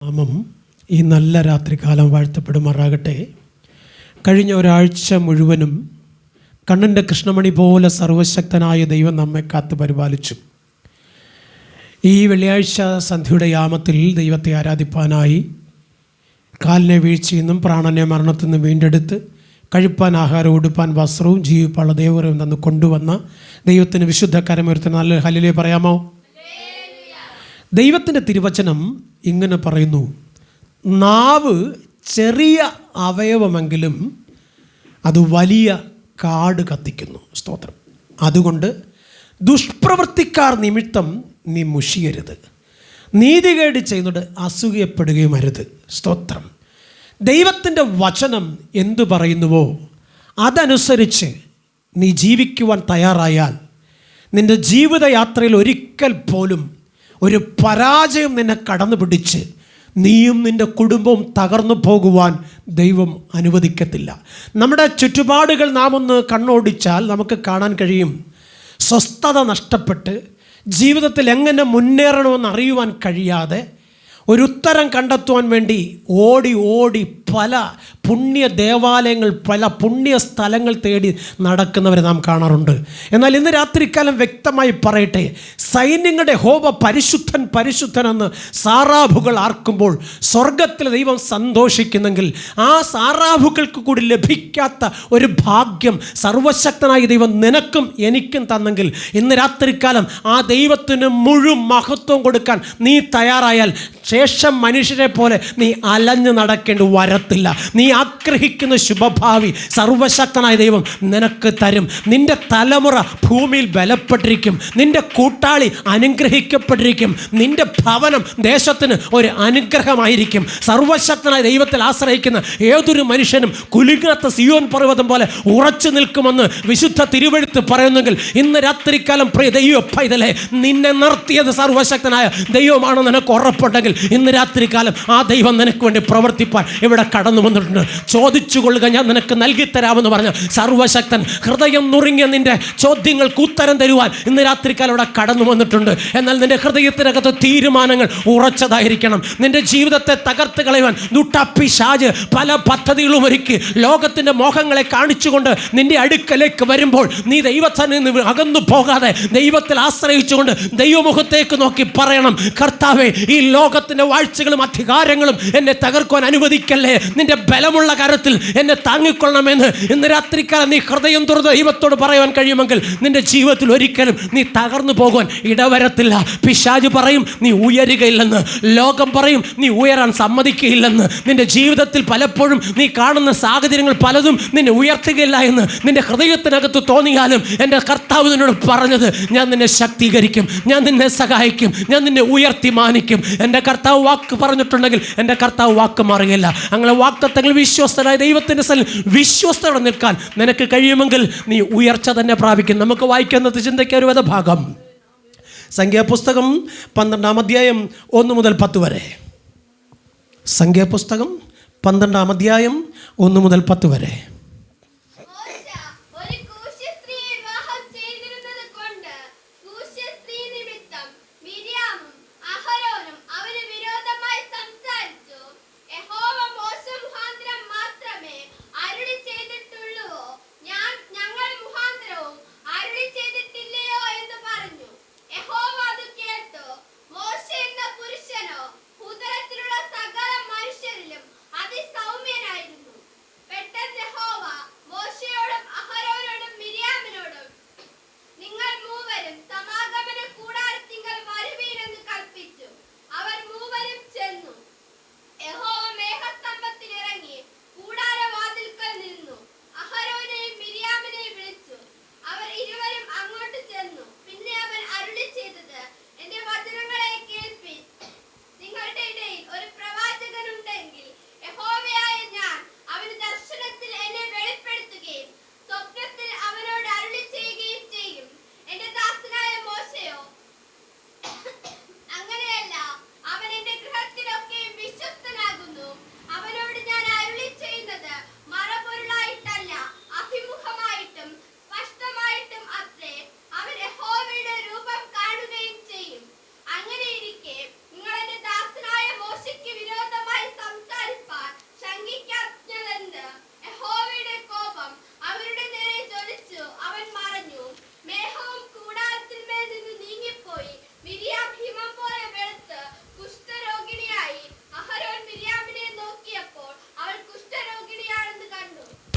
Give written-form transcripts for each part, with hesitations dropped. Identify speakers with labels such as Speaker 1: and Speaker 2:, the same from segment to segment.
Speaker 1: നാമം ഈ നല്ല രാത്രികാലം വാഴ്ത്തപ്പെടുമാറാകട്ടെ. കഴിഞ്ഞ ഒരാഴ്ച മുഴുവനും കണ്ണിൻ്റെ കൃഷ്ണമണി പോലെ സർവശക്തനായ ദൈവം നമ്മെ കാത്തു പരിപാലിച്ചു. ഈ വെള്ളിയാഴ്ച സന്ധ്യയുടെ യാമത്തിൽ ദൈവത്തെ ആരാധിപ്പാനായി കാലിനെ വീഴ്ചയിൽ നിന്നും പ്രാണനെ മരണത്തിൽ നിന്നും വീണ്ടെടുത്ത് കഴിപ്പാൻ ആഹാരം, ഉടുപ്പാൻ വസ്ത്രവും ജീവിപ്പാനുള്ള ദൈവവും തന്ന് കൊണ്ടുവന്ന ദൈവത്തിന് വിശുദ്ധ കരമുയർത്തുന്ന നല്ല ഹല്ലേലൂയ പറയാമോ? ദൈവത്തിൻ്റെ തിരുവചനം ഇങ്ങനെ പറയുന്നു: നാവ് ചെറിയ അവയവമെങ്കിലും അത് വലിയ കാട് കത്തിക്കുന്നു. സ്തോത്രം. അതുകൊണ്ട് ദുഷ്പ്രവൃത്തിക്കാർ നിമിത്തം നീ മുഷിയരുത്, നീതികേട് ചെയ്യുന്നത് അസൂയപ്പെടുകയും അരുത്. സ്തോത്രം. ദൈവത്തിൻ്റെ വചനം എന്തു പറയുന്നുവോ അതനുസരിച്ച് നീ ജീവിക്കുവാൻ തയ്യാറായാൽ നിൻ്റെ ജീവിതയാത്രയിൽ ഒരിക്കൽ പോലും ഒരു പരാജയം നിന്നെ കടന്നു പിടിച്ച് നീയും നിൻ്റെ കുടുംബവും തകർന്നു പോകുവാൻ ദൈവം അനുവദിക്കത്തില്ല. നമ്മുടെ ചുറ്റുപാടുകൾ നാം ഒന്ന് കണ്ണോടിച്ചാൽ നമുക്ക് കാണാൻ കഴിയും, സ്വസ്ഥത നഷ്ടപ്പെട്ട് ജീവിതത്തിൽ എങ്ങനെ മുന്നേറണമെന്ന് അറിയുവാൻ കഴിയാതെ ഒരു ഉത്തരം കണ്ടെത്തുവാൻ വേണ്ടി ഓടി ഓടി പല പുണ്യ ദേവാലയങ്ങൾ, പല പുണ്യ സ്ഥലങ്ങൾ തേടി നടക്കുന്നവരെ നാം കാണാറുണ്ട്. എന്നാൽ ഇന്ന് രാത്രിക്കാലം വ്യക്തമായി പറയട്ടെ, സൈന്യങ്ങളുടെ യഹോവ പരിശുദ്ധൻ പരിശുദ്ധൻ എന്ന് സാറാഭുകൾ ആർക്കുമ്പോൾ സ്വർഗത്തിലെ ദൈവം സന്തോഷിക്കുന്നെങ്കിൽ ആ സാറാഭുകൾക്ക് കൂടി ലഭിക്കാത്ത ഒരു ഭാഗ്യം സർവശക്തനായ ദൈവം നിനക്കും എനിക്കും തന്നെങ്കിൽ ഇന്ന് രാത്രിക്കാലം ആ ദൈവത്തിന് മുഴുവൻ മഹത്വം കൊടുക്കാൻ നീ തയ്യാറായാൽ ശേഷം മനുഷ്യരെ പോലെ നീ അലഞ്ഞു നടക്കേണ്ടി വരത്തില്ല. നീ ആഗ്രഹിക്കുന്ന ശുഭഭാവി സർവശക്തനായ ദൈവം നിനക്ക് തരും. നിന്റെ തലമുറ ഭൂമിയിൽ ബലപ്പെട്ടിരിക്കും, നിന്റെ കൂട്ടാളി അനുഗ്രഹിക്കപ്പെട്ടിരിക്കും, നിന്റെ ഭവനം ദേശത്തിന് ഒരു അനുഗ്രഹമായിരിക്കും. സർവശക്തനായ ദൈവത്തിൽ ആശ്രയിക്കുന്ന ഏതൊരു മനുഷ്യനും കുലുങ്ങാത്ത സിയോൻ പർവ്വതം പോലെ ഉറച്ചു നിൽക്കുമെന്ന് വിശുദ്ധ തിരുവെഴുത്ത് പറയുന്നെങ്കിൽ ഇന്ന് രാത്രിക്കാലം പ്രിയ ദൈവ പൈതലേ, നിന്നെ നിർത്തിയത് സർവശക്തനായ ദൈവമാണ് നിനക്ക് ഉറപ്പുണ്ടെങ്കിൽ ഇന്ന് രാത്രികാലം ആ ദൈവം നിനക്ക് വേണ്ടി പ്രവർത്തിപ്പാൻ ഇവിടെ കടന്നു വന്നിട്ടുണ്ട്. ചോദിച്ചു കൊള്ളുക, ഞാൻ നിനക്ക് നൽകിത്തരാമെന്ന് പറഞ്ഞ സർവശക്തൻ ഹൃദയം നുറുങ്ങിയ നിന്റെ ചോദ്യങ്ങൾക്ക് ഉത്തരം തരുവാൻ ഇന്ന് രാത്രികാലം ഇവിടെ കടന്നു വന്നിട്ടുണ്ട്. എന്നാൽ നിന്റെ ഹൃദയത്തിനകത്ത് തീരുമാനങ്ങൾ ഉറച്ചതായിരിക്കണം. നിന്റെ ജീവിതത്തെ തകർത്ത് കളയുവാൻ ദുഷ്ടപ്പിശാച് പല പദ്ധതികളും ഒരുക്കി ലോകത്തിൻ്റെ മോഹങ്ങളെ കാണിച്ചുകൊണ്ട് നിന്റെ അടുക്കലേക്ക് വരുമ്പോൾ നീ ദൈവത്തിൽ നിന്ന് അകന്നു പോകാതെ ദൈവത്തിൽ ആശ്രയിച്ചുകൊണ്ട് ദൈവമുഖത്തേക്ക് നോക്കി പറയണം, കർത്താവേ, ഈ ലോകത്തിൻ്റെ വാഴ്ചകളും അധികാരങ്ങളും എന്നെ തകർക്കുവാൻ അനുവദിക്കല്ലേ, നിന്റെ ബലമുള്ള കരത്തിൽ എന്നെ താങ്ങിക്കൊള്ളണമെന്ന് ഇന്ന് രാത്രിക്കാലം നീ ഹൃദയം തുറന്ന് ദൈവത്തോട് പറയുവാൻ കഴിയുമെങ്കിൽ നിന്റെ ജീവിതത്തിൽ ഒരിക്കലും നീ തകർന്നു പോകുവാൻ ഇടവരത്തില്ല. പിശാച് പറയും നീ ഉയരുകയില്ലെന്ന്, ലോകം പറയും നീ ഉയരാൻ സമ്മതിക്കുകയില്ലെന്ന്, നിന്റെ ജീവിതത്തിൽ പലപ്പോഴും നീ കാണുന്ന സാഹചര്യങ്ങൾ പലതും നിന്നെ ഉയർത്തുകയില്ല എന്ന് നിന്റെ ഹൃദയത്തിനകത്ത് തോന്നിയാലും എൻ്റെ കർത്താവ് നിന്നോട് പറഞ്ഞത്, ഞാൻ നിന്നെ ശക്തീകരിക്കും, ഞാൻ നിന്നെ സഹായിക്കും, ഞാൻ നിന്നെ ഉയർത്തി മാനിക്കും. എൻ്റെ കർത്താവ് വാക്ക് പറഞ്ഞിട്ടുണ്ടെങ്കിൽ എൻ്റെ കർത്താവ് വാക്ക് മാറുകയില്ല. അങ്ങനെ വാഗ്ദത്തങ്ങൾ വിശ്വസ്തനായ ദൈവത്തിൻ്റെ വിശ്വസ്തയോടെ നിൽക്കാൻ നിനക്ക് കഴിയുമെങ്കിൽ നീ ഉയർച്ച തന്നെ പ്രാപിക്കും. നമുക്ക് വായിക്കുന്നത് ചിന്തയ്ക്ക് ഒരു വേദഭാഗം, സംഖ്യാപുസ്തകം 12-ാം അധ്യായം 1 മുതൽ 10 വരെ. സംഖ്യാപുസ്തകം 12-ാം അധ്യായം 1 മുതൽ 10 വരെ.
Speaker 2: അതിസൗമ്യനായിരുന്നു. പെട്ടെന്ന്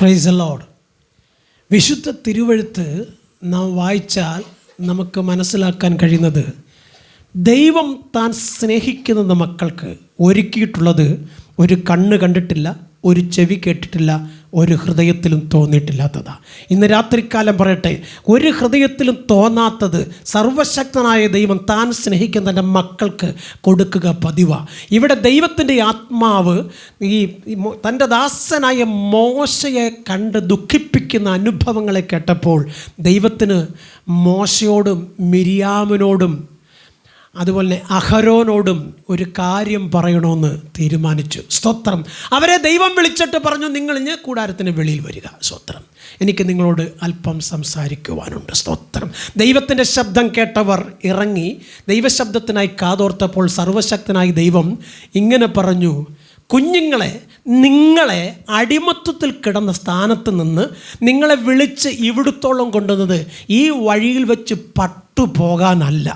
Speaker 1: പ്രൈസ് ദി ലോർഡ്. വിശുദ്ധ തിരുവെഴുത്ത് നാം വായിച്ചാൽ നമുക്ക് മനസ്സിലാക്കാൻ കഴിയുന്നത്, ദൈവം താൻ സ്നേഹിക്കുന്ന മക്കൾക്ക് ഒരുക്കിയിട്ടുള്ളത് ഒരു കണ്ണ് കണ്ടിട്ടില്ല, ഒരു ചെവി കേട്ടിട്ടില്ല, ഒരു ഹൃദയത്തിലും തോന്നിയിട്ടില്ലാത്തതാണ്. ഇന്ന് രാത്രികാലം പറയട്ടെ, ഒരു ഹൃദയത്തിലും തോന്നാത്തത് സർവശക്തനായ ദൈവം താൻ സ്നേഹിക്കുന്ന തൻ്റെ മക്കൾക്ക് കൊടുക്കുക പതിവാണ്. ഇവിടെ ദൈവത്തിൻ്റെ ആത്മാവ് തൻ്റെ ദാസനായ മോശയെ കണ്ട് ദുഃഖിപ്പിക്കുന്ന അനുഭവങ്ങളെ കേട്ടപ്പോൾ ദൈവത്തിന് മോശയോടും മിരിയാമിനോടും അതുപോലെ അഹരോനോടും ഒരു കാര്യം പറയണമെന്ന് തീരുമാനിച്ചു. സ്തോത്രം. അവരെ ദൈവം വിളിച്ചിട്ട് പറഞ്ഞു, നിങ്ങൾ ഇഞ്ഞ് കൂടാരത്തിന് വെളിയിൽ വരിക. സ്തോത്രം. എനിക്ക് നിങ്ങളോട് അല്പം സംസാരിക്കുവാനുണ്ട്. സ്തോത്രം. ദൈവത്തിൻ്റെ ശബ്ദം കേട്ടവർ ഇറങ്ങി ദൈവശബ്ദത്തിനായി കാതോർത്തപ്പോൾ സർവശക്തനായി ദൈവം ഇങ്ങനെ പറഞ്ഞു, കുഞ്ഞുങ്ങളെ, നിങ്ങളെ അടിമത്വത്തിൽ കിടന്ന സ്ഥാനത്ത് നിന്ന് നിങ്ങളെ വിളിച്ച് ഇവിടുത്തോളം കൊണ്ടുവന്നത് ഈ വഴിയിൽ വെച്ച് പട്ടുപോകാനല്ല,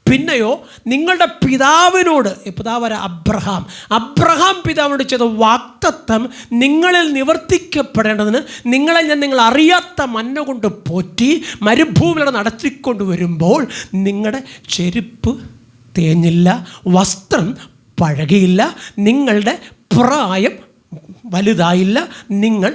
Speaker 1: പിന്നെയോ നിങ്ങളുടെ പിതാവിനോട്, പിതാവര അബ്രഹാം പിതാവിനോട് ചെയ്ത വാഗ്ദത്തം നിങ്ങളിൽ നിവർത്തിക്കപ്പെടേണ്ടതിന് നിങ്ങളെ നിങ്ങൾ അറിയാത്ത മന്ന കൊണ്ട് പോറ്റി മരുഭൂമിയിലൂടെ നടത്തിക്കൊണ്ട് വരുമ്പോൾ നിങ്ങളുടെ ചെരുപ്പ് തേഞ്ഞില്ല, വസ്ത്രം പഴകിയില്ല, നിങ്ങളുടെ പ്രായം വലുതായില്ല, നിങ്ങൾ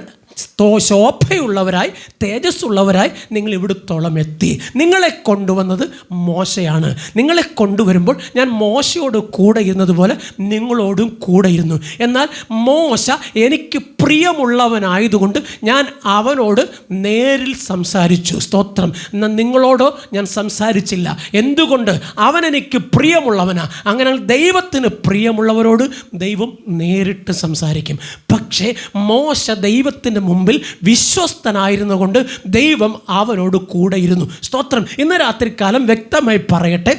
Speaker 1: ശോഭയുള്ളവരായി തേജസ്സുള്ളവരായി നിങ്ങൾ ഇവിടുത്തോളം എത്തി. നിങ്ങളെ കൊണ്ടുവന്നത് മോശയാണ്. നിങ്ങളെ കൊണ്ടുവരുമ്പോൾ ഞാൻ മോശയോട് കൂടെ ഇരുന്നതുപോലെ നിങ്ങളോടും കൂടെ ഇരുന്നു. എന്നാൽ മോശ എനിക്ക് പ്രിയമുള്ളവനായതുകൊണ്ട് ഞാൻ അവനോട് നേരിൽ സംസാരിച്ചു. സ്തോത്രം. എന്നാൽ നിങ്ങളോടോ ഞാൻ സംസാരിച്ചില്ല. എന്തുകൊണ്ട്? അവൻ എനിക്ക് പ്രിയമുള്ളവനാ. അങ്ങനെ ദൈവത്തിന് പ്രിയമുള്ളവരോട് ദൈവം നേരിട്ട് സംസാരിക്കും. പക്ഷേ മോശ ദൈവത്തിൻ്റെ മുമ്പിൽ വിശ്വസ്തനായിരുന്നു കൊണ്ട് ദൈവം അവനോട് കൂടെ ഇരുന്നു. സ്തോത്രം. ഇന്ന് രാത്രികാലം വ്യക്തമായി പറയട്ടെ,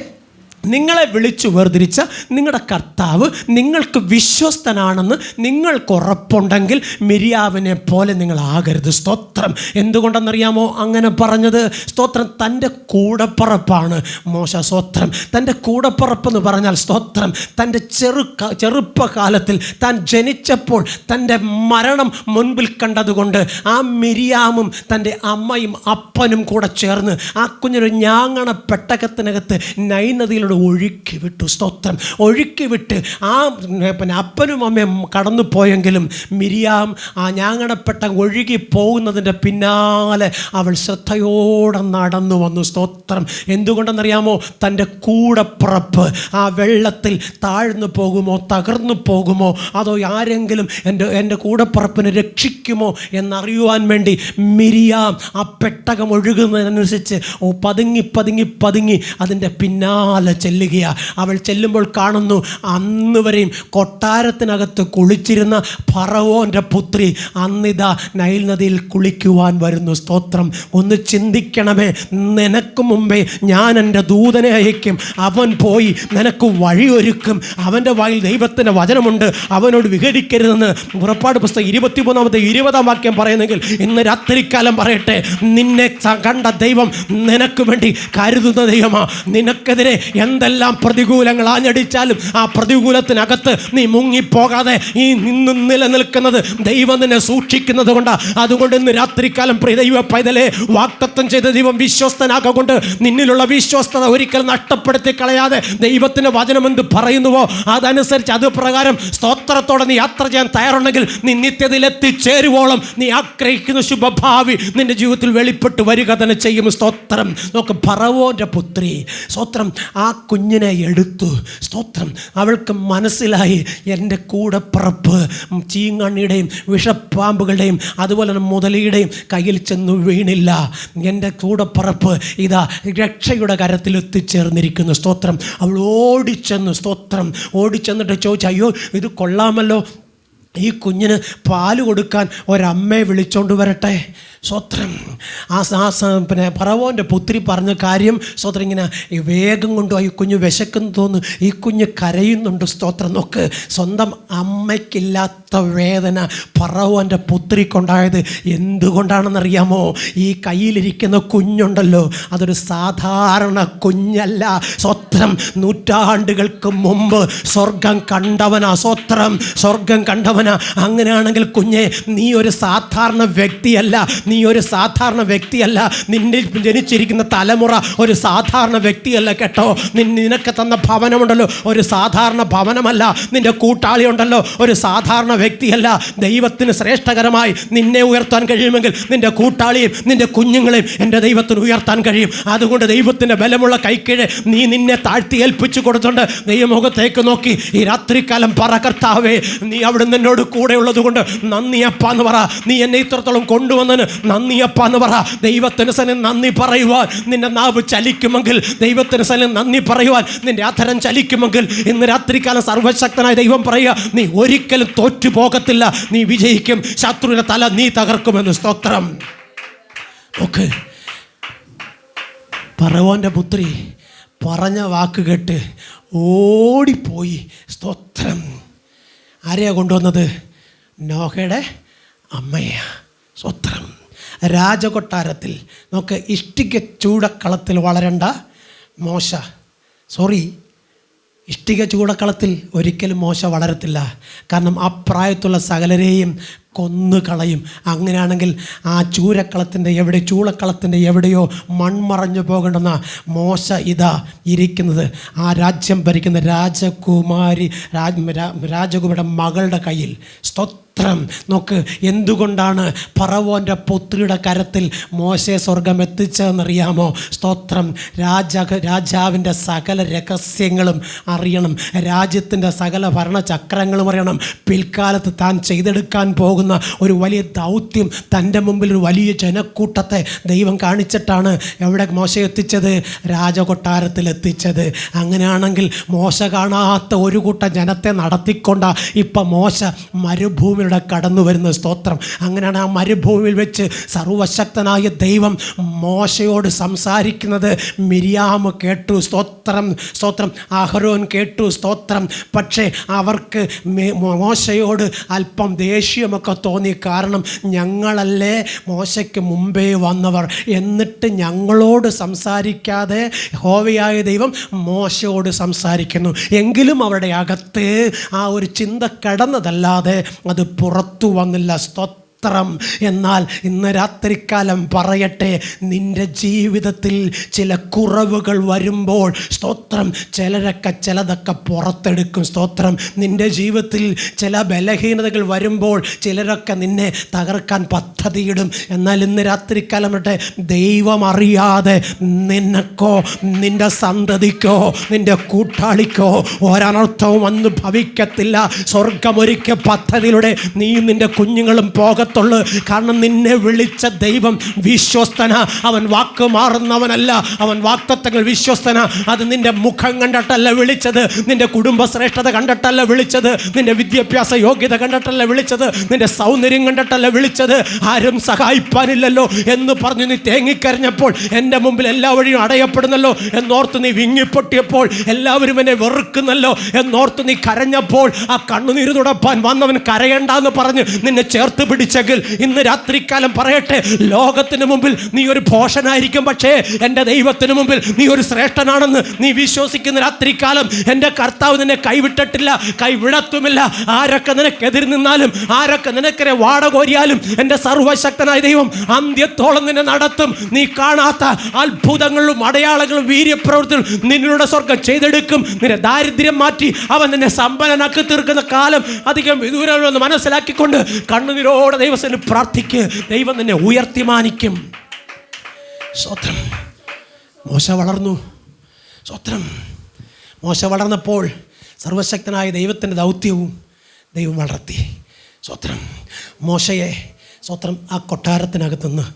Speaker 1: നിങ്ങളെ വിളിച്ചു വേർതിരിച്ച നിങ്ങളുടെ കർത്താവ് നിങ്ങൾക്ക് വിശ്വസ്തനാണെന്ന് നിങ്ങൾക്ക് ഉറപ്പുണ്ടെങ്കിൽ മിരിയാവിനെ പോലെ നിങ്ങളാകരുത്. സ്തോത്രം. എന്തുകൊണ്ടെന്നറിയാമോ അങ്ങനെ പറഞ്ഞത്? സ്തോത്രം. തൻ്റെ കൂടപ്പറപ്പാണ് മോശ. സ്തോത്രം. തൻ്റെ കൂടപ്പറപ്പെന്ന് പറഞ്ഞാൽ സ്തോത്രം, തൻ്റെ ചെറുപ്പകാലത്തിൽ താൻ ജനിച്ചപ്പോൾ തൻ്റെ മരണം മുൻപിൽ കണ്ടതുകൊണ്ട് ആ മിരിയാമും തൻ്റെ അമ്മയും അപ്പനും കൂടെ ചേർന്ന് ആ കുഞ്ഞൊരു ഞാങ്ങണ പെട്ടകത്തിനകത്ത് നൈൽ നദിയിലൂടെ ഒഴുക്കി വിട്ടു. സ്തോത്രം. ഒഴുക്കി വിട്ട് ആ അപ്പനും അമ്മയും കടന്നു പോയെങ്കിലും മിരിയാം ആ ഞാങ്ങണപ്പെട്ട ഒഴുകി പോകുന്നതിൻ്റെ പിന്നാലെ അവൾ ശ്രദ്ധയോടെ നടന്നു വന്നു. സ്തോത്രം. എന്തുകൊണ്ടെന്നറിയാമോ? തൻ്റെ കൂടപ്പുറപ്പ് ആ വെള്ളത്തിൽ താഴ്ന്നു പോകുമോ, തകർന്നു പോകുമോ, അതോ ആരെങ്കിലും എൻ്റെ കൂടപ്പുറപ്പിനെ രക്ഷിക്കുമോ എന്നറിയുവാൻ വേണ്ടി മിരിയാം ആ പെട്ടകം ഒഴുകുന്നതിനനുസരിച്ച് പതുങ്ങി പതുങ്ങി പതുങ്ങി അതിൻ്റെ പിന്നാലെ ചെല്ലുകയാ. അവൾ ചെല്ലുമ്പോൾ കാണുന്നു, അന്ന് വരെയും കൊട്ടാരത്തിനകത്ത് കുളിച്ചിരുന്ന ഫറവോൻ്റെ പുത്രി അന്നിതാ നൈൽ നദിയിൽ കുളിക്കുവാൻ വരുന്നു. സ്തോത്രം. ഒന്ന് ചിന്തിക്കണമേ, നിനക്ക് മുമ്പേ ഞാൻ എൻ്റെ ദൂതനെ അയക്കും, അവൻ പോയി നിനക്ക് വഴിയൊരുക്കും. അവൻ്റെ വായിൽ ദൈവത്തിൻ്റെ വചനമുണ്ട്, അവനോട് വിഘടിക്കരുതെന്ന് പുറപ്പാട് പുസ്തകം 23-20 വാക്യം പറയുന്നെങ്കിൽ ഇന്ന് രാത്രികാലം പറയട്ടെ, നിന്നെ കണ്ട ദൈവം നിനക്ക് വേണ്ടി കരുതുന്ന ദൈവമാ. നിനക്കെതിരെ എന്തെല്ലാം പ്രതികൂലങ്ങൾ ആഞ്ഞടിച്ചാലും ആ പ്രതികൂലത്തിനകത്ത് നീ മുങ്ങിപ്പോകാതെ ഈ നിന്നും നിലനിൽക്കുന്നത് ദൈവം നിന്നെ സൂക്ഷിക്കുന്നത് കൊണ്ടാണ്. അതുകൊണ്ട് ഇന്ന് രാത്രികാലം പ്രിയ ദൈവ പൈതലേ, വാഗ്ദത്തം ചെയ്ത ദൈവം വിശ്വസ്തനാക്കൊണ്ട് നിന്നിലുള്ള വിശ്വസ്തത ഒരിക്കലും നഷ്ടപ്പെടുത്തി കളയാതെ ദൈവത്തിൻ്റെ വചനം എന്ത് പറയുന്നുവോ അതനുസരിച്ച് അത് പ്രകാരം സ്തോത്രത്തോടെ നീ യാത്ര ചെയ്യാൻ തയ്യാറുണ്ടെങ്കിൽ നീ നിത്യതയിൽ എത്തിച്ചേരുവോളം നീ ആഗ്രഹിക്കുന്ന ശുഭഭാവി നിന്റെ ജീവിതത്തിൽ വെളിപ്പെട്ട് വരിക തന്നെ ചെയ്യും. സ്തോത്രം. നോക്ക്, ഫറവോൻ്റെ പുത്രി സ്തോത്രം ആ കുഞ്ഞിനെ എടുത്തു. സ്തോത്രം. അവൾക്ക് മനസ്സിലായി, എൻ്റെ കൂടപ്പിറപ്പ് ചീങ്കണ്ണിയുടെയും വിഷപ്പാമ്പുകളുടെയും അതുപോലെ തന്നെ മുതലയുടെയും കയ്യിൽ ചെന്ന് വീണില്ല. എൻ്റെ കൂടപ്പിറപ്പ് ഇതാ രക്ഷയുടെ കരത്തിൽ എത്തിച്ചേർന്നിരിക്കുന്നു. സ്തോത്രം. അവൾ ഓടിച്ചെന്നു. സ്തോത്രം. ഓടിച്ചെന്നിട്ട് ചോദിച്ചു, അയ്യോ ഇത് കൊള്ളാമല്ലോ, ഈ കുഞ്ഞിന് പാല് കൊടുക്കാൻ ഒരമ്മയെ വിളിച്ചോണ്ട് വരട്ടെ. സ്തോത്രം. പിന്നെ ഫറവോൻ്റെ പുത്രി പറഞ്ഞ കാര്യം സ്തോത്രം ഇങ്ങനെ വേഗം കൊണ്ടുപോയി. ഈ കുഞ്ഞ് വിശക്കുന്നു തോന്നുന്നു, ഈ കുഞ്ഞ് കരയുന്നുണ്ട്. സ്തോത്രം. നോക്ക്, സ്വന്തം അമ്മയ്ക്കില്ലാത്ത വേദന ഫറവോൻ്റെ പുത്രിക്കുണ്ടായത് എന്തുകൊണ്ടാണെന്നറിയാമോ? ഈ കയ്യിലിരിക്കുന്ന കുഞ്ഞുണ്ടല്ലോ, അതൊരു സാധാരണ കുഞ്ഞല്ല. സ്തോത്രം. നൂറ്റാണ്ടുകൾക്ക് മുമ്പ് സ്വർഗം കണ്ടവനാ. സ്തോത്രം. സ്വർഗം കണ്ടവനാ. അങ്ങനെയാണെങ്കിൽ കുഞ്ഞെ, നീ ഒരു സാധാരണ വ്യക്തിയല്ല. നിന്നിൽ ജനിച്ചിരിക്കുന്ന തലമുറ ഒരു സാധാരണ വ്യക്തിയല്ല കേട്ടോ. നിനക്ക് തന്ന ഭവനമുണ്ടല്ലോ, ഒരു സാധാരണ ഭവനമല്ല. നിന്റെ കൂട്ടാളി ഉണ്ടല്ലോ, ഒരു സാധാരണ വ്യക്തിയല്ല. ദൈവത്തിന് ശ്രേഷ്ഠകരമായി നിന്നെ ഉയർത്താൻ കഴിയുമെങ്കിൽ നിന്റെ കൂട്ടാളിയും നിന്റെ കുഞ്ഞുങ്ങളെയും എൻ്റെ ദൈവത്തിന് ഉയർത്താൻ കഴിയും. അതുകൊണ്ട് ദൈവത്തിൻ്റെ ബലമുള്ള കൈക്കീഴ് നീ നിന്നെ താഴ്ത്തി ഏൽപ്പിച്ചു കൊടുത്തുകൊണ്ട് ദൈവമുഖത്തേക്ക് നോക്കി ഈ രാത്രികാലം പറ, കർത്താവേ, നീ അവിടുന്ന് എന്നോട് കൂടെ ഉള്ളത് കൊണ്ട് നന്ദിയപ്പ എന്ന് പറ. നീ എന്നെ ഇത്രത്തോളം കൊണ്ടുവന്നതിന് നന്ദിയപ്പ എന്ന് പറ. ദൈവത്തിന് സന്നിധിയിൽ നന്ദി പറയുവാൻ നിന്റെ നാവ് ചലിക്കുമെങ്കിൽ, ദൈവത്തിന് സന്നിധിയിൽ നന്ദി പറയുവാൻ നിന്റെ അധരം ചലിക്കുമെങ്കിൽ, ഇന്ന് രാത്രികാലം സർവശക്തനായ ദൈവം പറയുക, നീ ഒരിക്കലും തോറ്റു പോകത്തില്ല, നീ വിജയിക്കും. ശത്രുവിന്റെ തല നീ തകർക്കുമെന്ന്. സ്തോത്രം. ഓക്കെ, ഫറവോന്റെ പുത്രി പറഞ്ഞ വാക്ക് കേട്ട് ഓടിപ്പോയി. സ്തോത്രം. ആരെയാ കൊണ്ടുവന്നത്? നോഹയുടെ അമ്മയാ. സ്തോത്രം. രാജകൊട്ടാരത്തിൽ നമുക്ക് ഇഷ്ടിക ചൂടക്കളത്തിൽ വളരേണ്ട ഇഷ്ടിക ചൂടക്കളത്തിൽ ഒരിക്കലും മോശ വളരത്തില്ല. കാരണം ആ പ്രായത്തുള്ള സകലരെയും കൊന്നുകളയും. അങ്ങനെയാണെങ്കിൽ ആ ചൂളക്കളത്തിൻ്റെ എവിടെയോ മൺമറഞ്ഞു പോകേണ്ടെന്ന മോശ ഇതാ ഇരിക്കുന്നത് ആ രാജ്യം ഭരിക്കുന്ന രാജകുമാരിയുടെ മകളുടെ കയ്യിൽ. സ്തോത്രം. നോക്ക്, എന്തുകൊണ്ടാണ് ഫറവോൻ്റെ പുത്രിയുടെ കരത്തിൽ മോശയെ സ്വർഗം എത്തിച്ചതെന്നറിയാമോ? സ്തോത്രം. രാജാവിൻ്റെ സകല രഹസ്യങ്ങളും അറിയണം, രാജ്യത്തിൻ്റെ സകല ഭരണചക്രങ്ങളും അറിയണം. പിൽക്കാലത്ത് താൻ ചെയ്തെടുക്കാൻ പോകുന്ന ഒരു വലിയ ദൗത്യം, തൻ്റെ മുമ്പിൽ ഒരു വലിയ ജനക്കൂട്ടത്തെ ദൈവം കാണിച്ചിട്ടാണ് എവിടെ മോശ എത്തിച്ചത്? രാജകൊട്ടാരത്തിൽ എത്തിച്ചത്. അങ്ങനെയാണെങ്കിൽ മോശ കാണാത്ത ഒരു കൂട്ടം ജനത്തെ നടത്തിക്കൊണ്ട ഇപ്പം മോശ മരുഭൂമിയുടെ കടന്നു വരുന്ന. സ്തോത്രം. അങ്ങനെയാണ് ആ മരുഭൂമിയിൽ വെച്ച് സർവശക്തനായ ദൈവം മോശയോട് സംസാരിക്കുന്നത്. മിരിയാം കേട്ടു. സ്തോത്രം. അഹരോൻ കേട്ടു. സ്തോത്രം. പക്ഷേ അവർക്ക് മോശയോട് അല്പം ദേഷ്യമൊക്കെ തോന്നി. കാരണം ഞങ്ങളല്ലേ മോശയ്ക്ക് മുമ്പേ വന്നവർ, എന്നിട്ട് ഞങ്ങളോട് സംസാരിക്കാതെ യഹോവയായ ദൈവം മോശയോട് സംസാരിക്കുന്നു. എങ്കിലും അവരുടെ അകത്ത് ആ ഒരു ചിന്ത കടന്നതല്ലാതെ അത് പുറത്തു വന്നില്ല. സ്തോത്രം. എന്നാൽ ഇന്ന് രാത്രികാലം പറയട്ടെ, നിൻ്റെ ജീവിതത്തിൽ ചില കുറവുകൾ വരുമ്പോൾ, സ്തോത്രം, ചിലതൊക്കെ പുറത്തെടുക്കും. സ്തോത്രം. നിൻ്റെ ജീവിതത്തിൽ ചില ബലഹീനതകൾ വരുമ്പോൾ ചിലരൊക്കെ നിന്നെ തകർക്കാൻ പദ്ധതിയിടും. എന്നാൽ ഇന്ന് രാത്രികാലം പറയട്ടെ, ദൈവം അറിയാതെ നിനക്കോ നിൻ്റെ സന്തതിക്കോ നിൻ്റെ കൂട്ടാളിക്കോ ഒരനർത്ഥവും വന്ന് ഭവിക്കത്തില്ല. സ്വർഗമൊരുക്കിയ പദ്ധതിയിലൂടെ നീയും നിൻ്റെ കുഞ്ഞുങ്ങളും പോകത്തുള്ളൂ. കാരണം നിന്നെ വിളിച്ച ദൈവം വിശ്വസ്തന. അവൻ വാക്ക് മാറുന്നവനല്ല. അവൻ വാഗ്ദത്തങ്ങൾ വിശ്വസ്തന. അത് നിന്റെ മുഖം കണ്ടിട്ടല്ല വിളിച്ചത്, നിന്റെ കുടുംബ ശ്രേഷ്ഠത കണ്ടിട്ടല്ല വിളിച്ചത്, നിന്റെ വിദ്യാഭ്യാസ യോഗ്യത കണ്ടിട്ടല്ല വിളിച്ചത്, നിന്റെ സൗന്ദര്യം കണ്ടിട്ടല്ല വിളിച്ചത്. ആരും സഹായിപ്പാനില്ലല്ലോ എന്ന് പറഞ്ഞു നീ തേങ്ങിക്കരഞ്ഞപ്പോൾ, എൻ്റെ മുമ്പിൽ എല്ലാ വഴിയും അടയപ്പെടുന്നല്ലോ എന്നോർത്ത് നീ വിങ്ങിപ്പൊട്ടിയപ്പോൾ, എല്ലാവരും എന്നെ വെറുക്കുന്നല്ലോ എന്നോർത്ത് നീ കരഞ്ഞപ്പോൾ, ആ കണ്ണുനീര് തുടപ്പാൻ വന്നവൻ കരയണ്ടെന്ന് പറഞ്ഞ് നിന്നെ ചേർത്ത് പിടിച്ചെങ്കിൽ, ഇന്ന് രാത്രികാലം പറയട്ടെ, ലോകത്തിന് മുമ്പിൽ നീ ഒരു ഭോഷനായിരിക്കും, പക്ഷേ എൻ്റെ ദൈവത്തിന് മുമ്പിൽ നീ ഒരു ശ്രേഷ്ഠനാണെന്ന് നീ വിശ്വസിക്കുന്ന രാത്രികാലം എൻ്റെ കർത്താവ് നിന്നെ കൈവിട്ടിട്ടില്ല, കൈവിടത്തുമില്ല. ആരൊക്കെ നിനക്കെതിര് നിന്നാലും, ആരൊക്കെ നിനക്കെതിരെ വാടകോരിയാലും, എൻ്റെ സർവശക്തനായ ദൈവം അന്ത്യത്തോളം നിന്നെ നടത്തും. നീ കാണാത്ത അത്ഭുതങ്ങളും അടയാളങ്ങളും വീര്യപ്രവൃത്തികളും നിന്നിലൂടെ സ്വർഗം ചെയ്തെടുക്കും. നിന്റെ ദാരിദ്ര്യം മാറ്റി അവൻ നിന്നെ സമ്പന്നനാക്കി തീർക്കുന്ന കാലം അധികം വിദൂരമെന്ന് മനസ്സിലാക്കിക്കൊണ്ട് കണ്ണുനീരോടെ ദൈവത്തിന് പ്രാർത്ഥിക്ക്. ദൈവം നിന്നെ ഉയർത്തി മാനിക്കും. സ്തോത്രം. മോശ വളർന്നു. സ്തോത്രം. മോശ വളർന്നപ്പോൾ സർവശക്തനായ ദൈവത്തിൻ്റെ ദൗത്യവും ദൈവം വളർത്തി. സ്തോത്രം. മോശയെ സ്തോത്രം ആ കൊട്ടാരത്തിനകത്തുനിന്ന്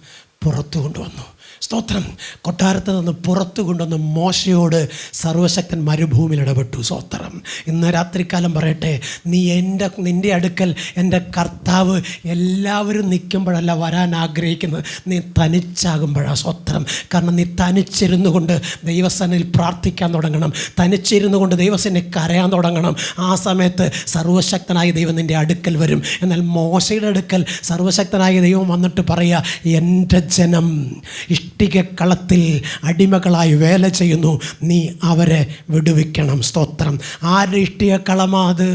Speaker 1: പുറത്തു കൊണ്ടുവന്നു. സ്തോത്രം. കൊട്ടാരത്തിൽ നിന്ന് പുറത്തു കൊണ്ടുവന്ന് മോശയോട് സർവശക്തൻ മരുഭൂമിയിൽ ഇടപെട്ടു. സ്തോത്രം. ഇന്ന് രാത്രികാലം പറയട്ടെ, നിൻ്റെ അടുക്കൽ എൻ്റെ കർത്താവ് എല്ലാവരും നിൽക്കുമ്പോഴല്ല വരാൻ ആഗ്രഹിക്കുന്നത്, നീ തനിച്ചാകുമ്പോഴാണ്. സ്തോത്രം. കാരണം നീ തനിച്ചിരുന്നു കൊണ്ട് ദൈവസന്നിധിയിൽ പ്രാർത്ഥിക്കാൻ തുടങ്ങണം, തനിച്ചിരുന്നു കൊണ്ട് ദൈവസന്നിധിയിൽ കരയാൻ തുടങ്ങണം. ആ സമയത്ത് സർവശക്തനായ ദൈവം നിൻ്റെ അടുക്കൽ വരും. എന്നാൽ മോശയുടെ അടുക്കൽ സർവശക്തനായ ദൈവം വന്നിട്ട് പറയുക, എൻ്റെ ജനം ഇഷ്ടികക്കളത്തിൽ അടിമകളായി വേല ചെയ്യുന്നു, നീ അവരെ വിടുവിക്കണം. സ്തോത്രം. ആരുടെ ഇഷ്ടികക്കളമാ അത്?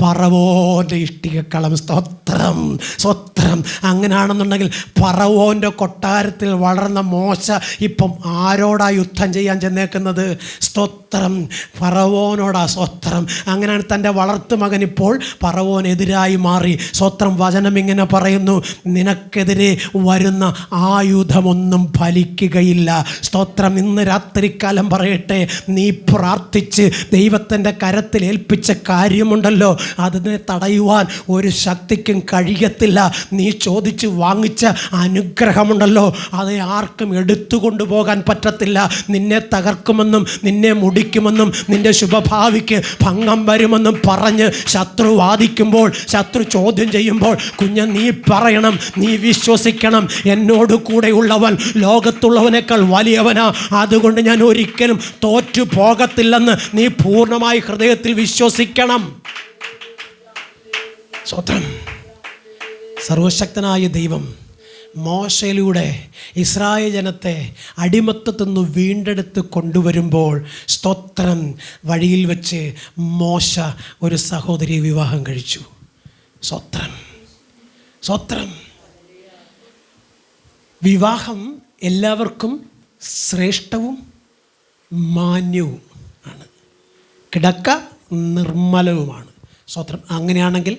Speaker 1: ഫറവോൻ്റെ ഇഷ്ടികക്കളം. സ്തോത്രം, സ്തോത്രം. അങ്ങനെയാണെന്നുണ്ടെങ്കിൽ ഫറവോൻ്റെ കൊട്ടാരത്തിൽ വളർന്ന മോശ ഇപ്പം ആരോടാ യുദ്ധം ചെയ്യാൻ ചെന്നേക്കുന്നത്? സ്തോത്രം, ഫറവോനോടാ. സ്തോത്രം. അങ്ങനെയാണ് തൻ്റെ വളർത്തു മകൻ ഇപ്പോൾ ഫറവോനെതിരായി മാറി. സ്തോത്രം. വചനം ഇങ്ങനെ പറയുന്നു, നിനക്കെതിരെ വരുന്ന ആയുധമൊന്നും ഫലിക്കുകയില്ല. സ്തോത്രം. ഇന്ന് രാത്രിക്കാലം പറയട്ടെ, നീ പ്രാർത്ഥിച്ച് ദൈവത്തിൻ്റെ കരത്തിൽ ഏൽപ്പിച്ച കാര്യമുണ്ടല്ലോ, അതിനെ തടയുവാൻ ഒരു ശക്തിക്കും കഴിയത്തില്ല. നീ ചോദിച്ച് വാങ്ങിച്ച അനുഗ്രഹമുണ്ടല്ലോ, അത് ആർക്കും എടുത്തുകൊണ്ടു പോകാൻ പറ്റത്തില്ല. നിന്നെ തകർക്കുമെന്നും നിന്നെ മുടിക്കുമെന്നും നിന്റെ ശുഭഭാവിക്ക് ഭംഗം വരുമെന്നും പറഞ്ഞ് ശത്രു വാദിക്കുമ്പോൾ, ശത്രു ചോദ്യം ചെയ്യുമ്പോൾ, കുഞ്ഞ് നീ പറയണം, നീ വിശ്വസിക്കണം, എന്നോട് കൂടെയുള്ളവൻ ലോകത്തുള്ളവനേക്കാൾ വലിയവനാ, അതുകൊണ്ട് ഞാൻ ഒരിക്കലും തോറ്റു പോകത്തില്ലെന്ന് നീ പൂർണ്ണമായി ഹൃദയത്തിൽ വിശ്വസിക്കണം. സ്തോത്രം. സർവശക്തനായ ദൈവം മോശയിലൂടെ ഇസ്രായേൽ ജനത്തെ അടിമത്തത്തിൽ നിന്ന് വീണ്ടെടുത്ത് കൊണ്ടുവരുമ്പോൾ, സ്തോത്രം, വഴിയിൽ വെച്ച് മോശ ഒരു സഹോദരിയെ വിവാഹം കഴിച്ചു. സ്തോത്രം, സ്തോത്രം. വിവാഹം എല്ലാവർക്കും ശ്രേഷ്ഠവും മാന്യവും ആണ്, കിടക്ക നിർമ്മലവുമാണ്. സ്തോത്രം. അങ്ങനെയാണെങ്കിൽ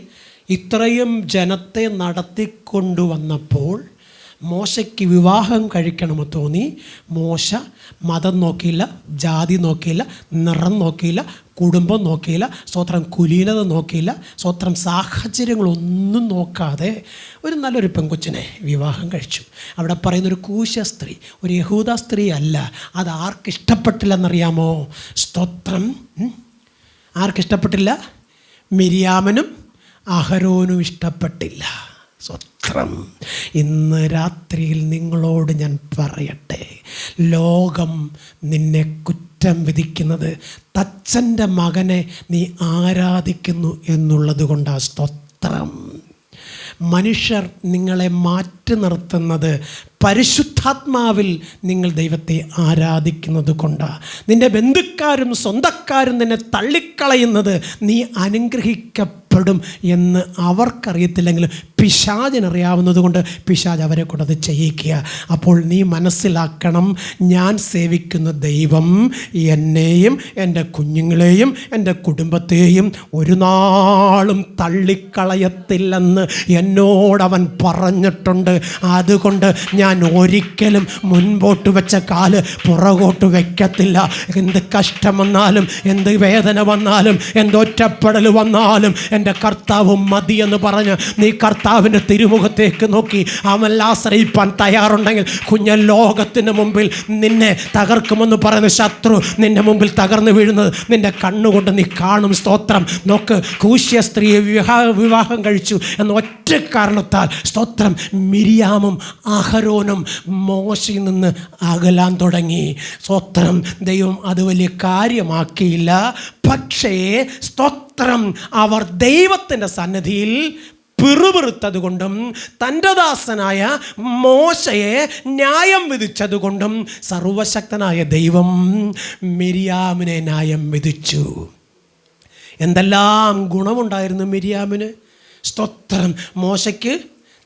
Speaker 1: ഇത്രയും ജനത്തെ നടത്തിക്കൊണ്ടുവന്നപ്പോൾ മോശയ്ക്ക് വിവാഹം കഴിക്കണമെന്ന് തോന്നി. മോശ മതം നോക്കിയില്ല, ജാതി നോക്കിയില്ല, നിറം നോക്കിയില്ല, കുടുംബം നോക്കിയില്ല, സ്തോത്രം, കുലീനത നോക്കിയില്ല, സ്തോത്രം, സാഹചര്യങ്ങളൊന്നും നോക്കാതെ ഒരു നല്ലൊരു പെൺകൊച്ചിനെ വിവാഹം കഴിച്ചു. അവിടെ പറയുന്നൊരു കൂശ സ്ത്രീ, ഒരു യഹൂദ സ്ത്രീ അല്ല. അത് ആർക്കിഷ്ടപ്പെട്ടില്ലെന്നറിയാമോ? സ്തോത്രം. ആർക്കിഷ്ടപ്പെട്ടില്ല? മിരിയാമനും അഹരോനും ഇഷ്ടപ്പെട്ടില്ല. സ്തോത്രം. ഇന്ന് രാത്രിയിൽ നിങ്ങളോട് ഞാൻ പറയട്ടെ, ലോകം നിന്നെ കുറ്റം വിധിക്കുന്നത് തച്ചൻ്റെ മകനെ നീ ആരാധിക്കുന്നു എന്നുള്ളത് കൊണ്ടാണ്. സ്തോത്രം. മനുഷ്യർ നിങ്ങളെ മാറ്റി നിർത്തുന്നത് പരിശുദ്ധാത്മാവിൽ നിങ്ങൾ ദൈവത്തെ ആരാധിക്കുന്നത് കൊണ്ടാണ്. നിൻ്റെ ബന്ധുക്കാരും സ്വന്തക്കാരും നിന്നെ തള്ളിക്കളയുന്നത് നീ അനുഗ്രഹിക്കപ്പെടും എന്ന് അവർക്കറിയത്തില്ലെങ്കിലും പിശാചിനറിയാവുന്നത് കൊണ്ട് പിശാച് അവരെ കൊണ്ടത് ചെയ്യിക്കുക. അപ്പോൾ നീ മനസ്സിലാക്കണം, ഞാൻ സേവിക്കുന്ന ദൈവം എന്നെയും എൻ്റെ കുഞ്ഞുങ്ങളെയും എൻ്റെ കുടുംബത്തെയും ഒരു നാളും തള്ളിക്കളയത്തില്ലെന്ന് എന്നോടവൻ പറഞ്ഞിട്ടുണ്ട്. അതുകൊണ്ട് ഞാൻ ഒരിക്കലും മുൻപോട്ട് വെച്ച കാല് പുറകോട്ട് വയ്ക്കത്തില്ല. എന്ത് കഷ്ടം വന്നാലും, എന്ത് വേദന വന്നാലും, എന്തൊറ്റപ്പെടൽ വന്നാലും എൻ്റെ കർത്താവ് മതിയെന്ന് പറഞ്ഞ് നീ കർത്താവിൻ്റെ തിരുമുഖത്തേക്ക് നോക്കി അവൻ ആശ്രയിപ്പാൻ തയ്യാറുണ്ടെങ്കിൽ കുഞ്ഞ ലോകത്തിന് മുമ്പിൽ നിന്നെ തകർക്കുമെന്ന് പറയുന്ന ശത്രു നിന്റെ മുമ്പിൽ തകർന്നു വീഴുന്നത് നിന്റെ കണ്ണുകൊണ്ട് നീ കാണും. സ്തോത്രം. നോക്ക്, കൂശ്യ സ്ത്രീയെ വിവാഹം കഴിച്ചു എന്ന ഒറ്റ കാരണത്താൽ, സ്തോത്രം, മിരിയാമും അഹരോനും മോശയിൽ നിന്ന് അകലാൻ തുടങ്ങി. സ്തോത്രം. ദൈവം അത് വലിയ കാര്യമാക്കിയില്ല. പക്ഷേ സ്തോത്രം, അവർ ദൈവത്തിൻ്റെ സന്നിധിയിൽ പിറുപിറുത്തത് കൊണ്ടും തൻ്റെ ദാസനായ മോശയെ ന്യായം വിധിച്ചതുകൊണ്ടും സർവശക്തനായ ദൈവം മിരിയാമിനെ ന്യായം വിധിച്ചു. എന്തെല്ലാം ഗുണമുണ്ടായിരുന്നു മിരിയാമിന്. സ്തോത്രം. മോശയ്ക്ക്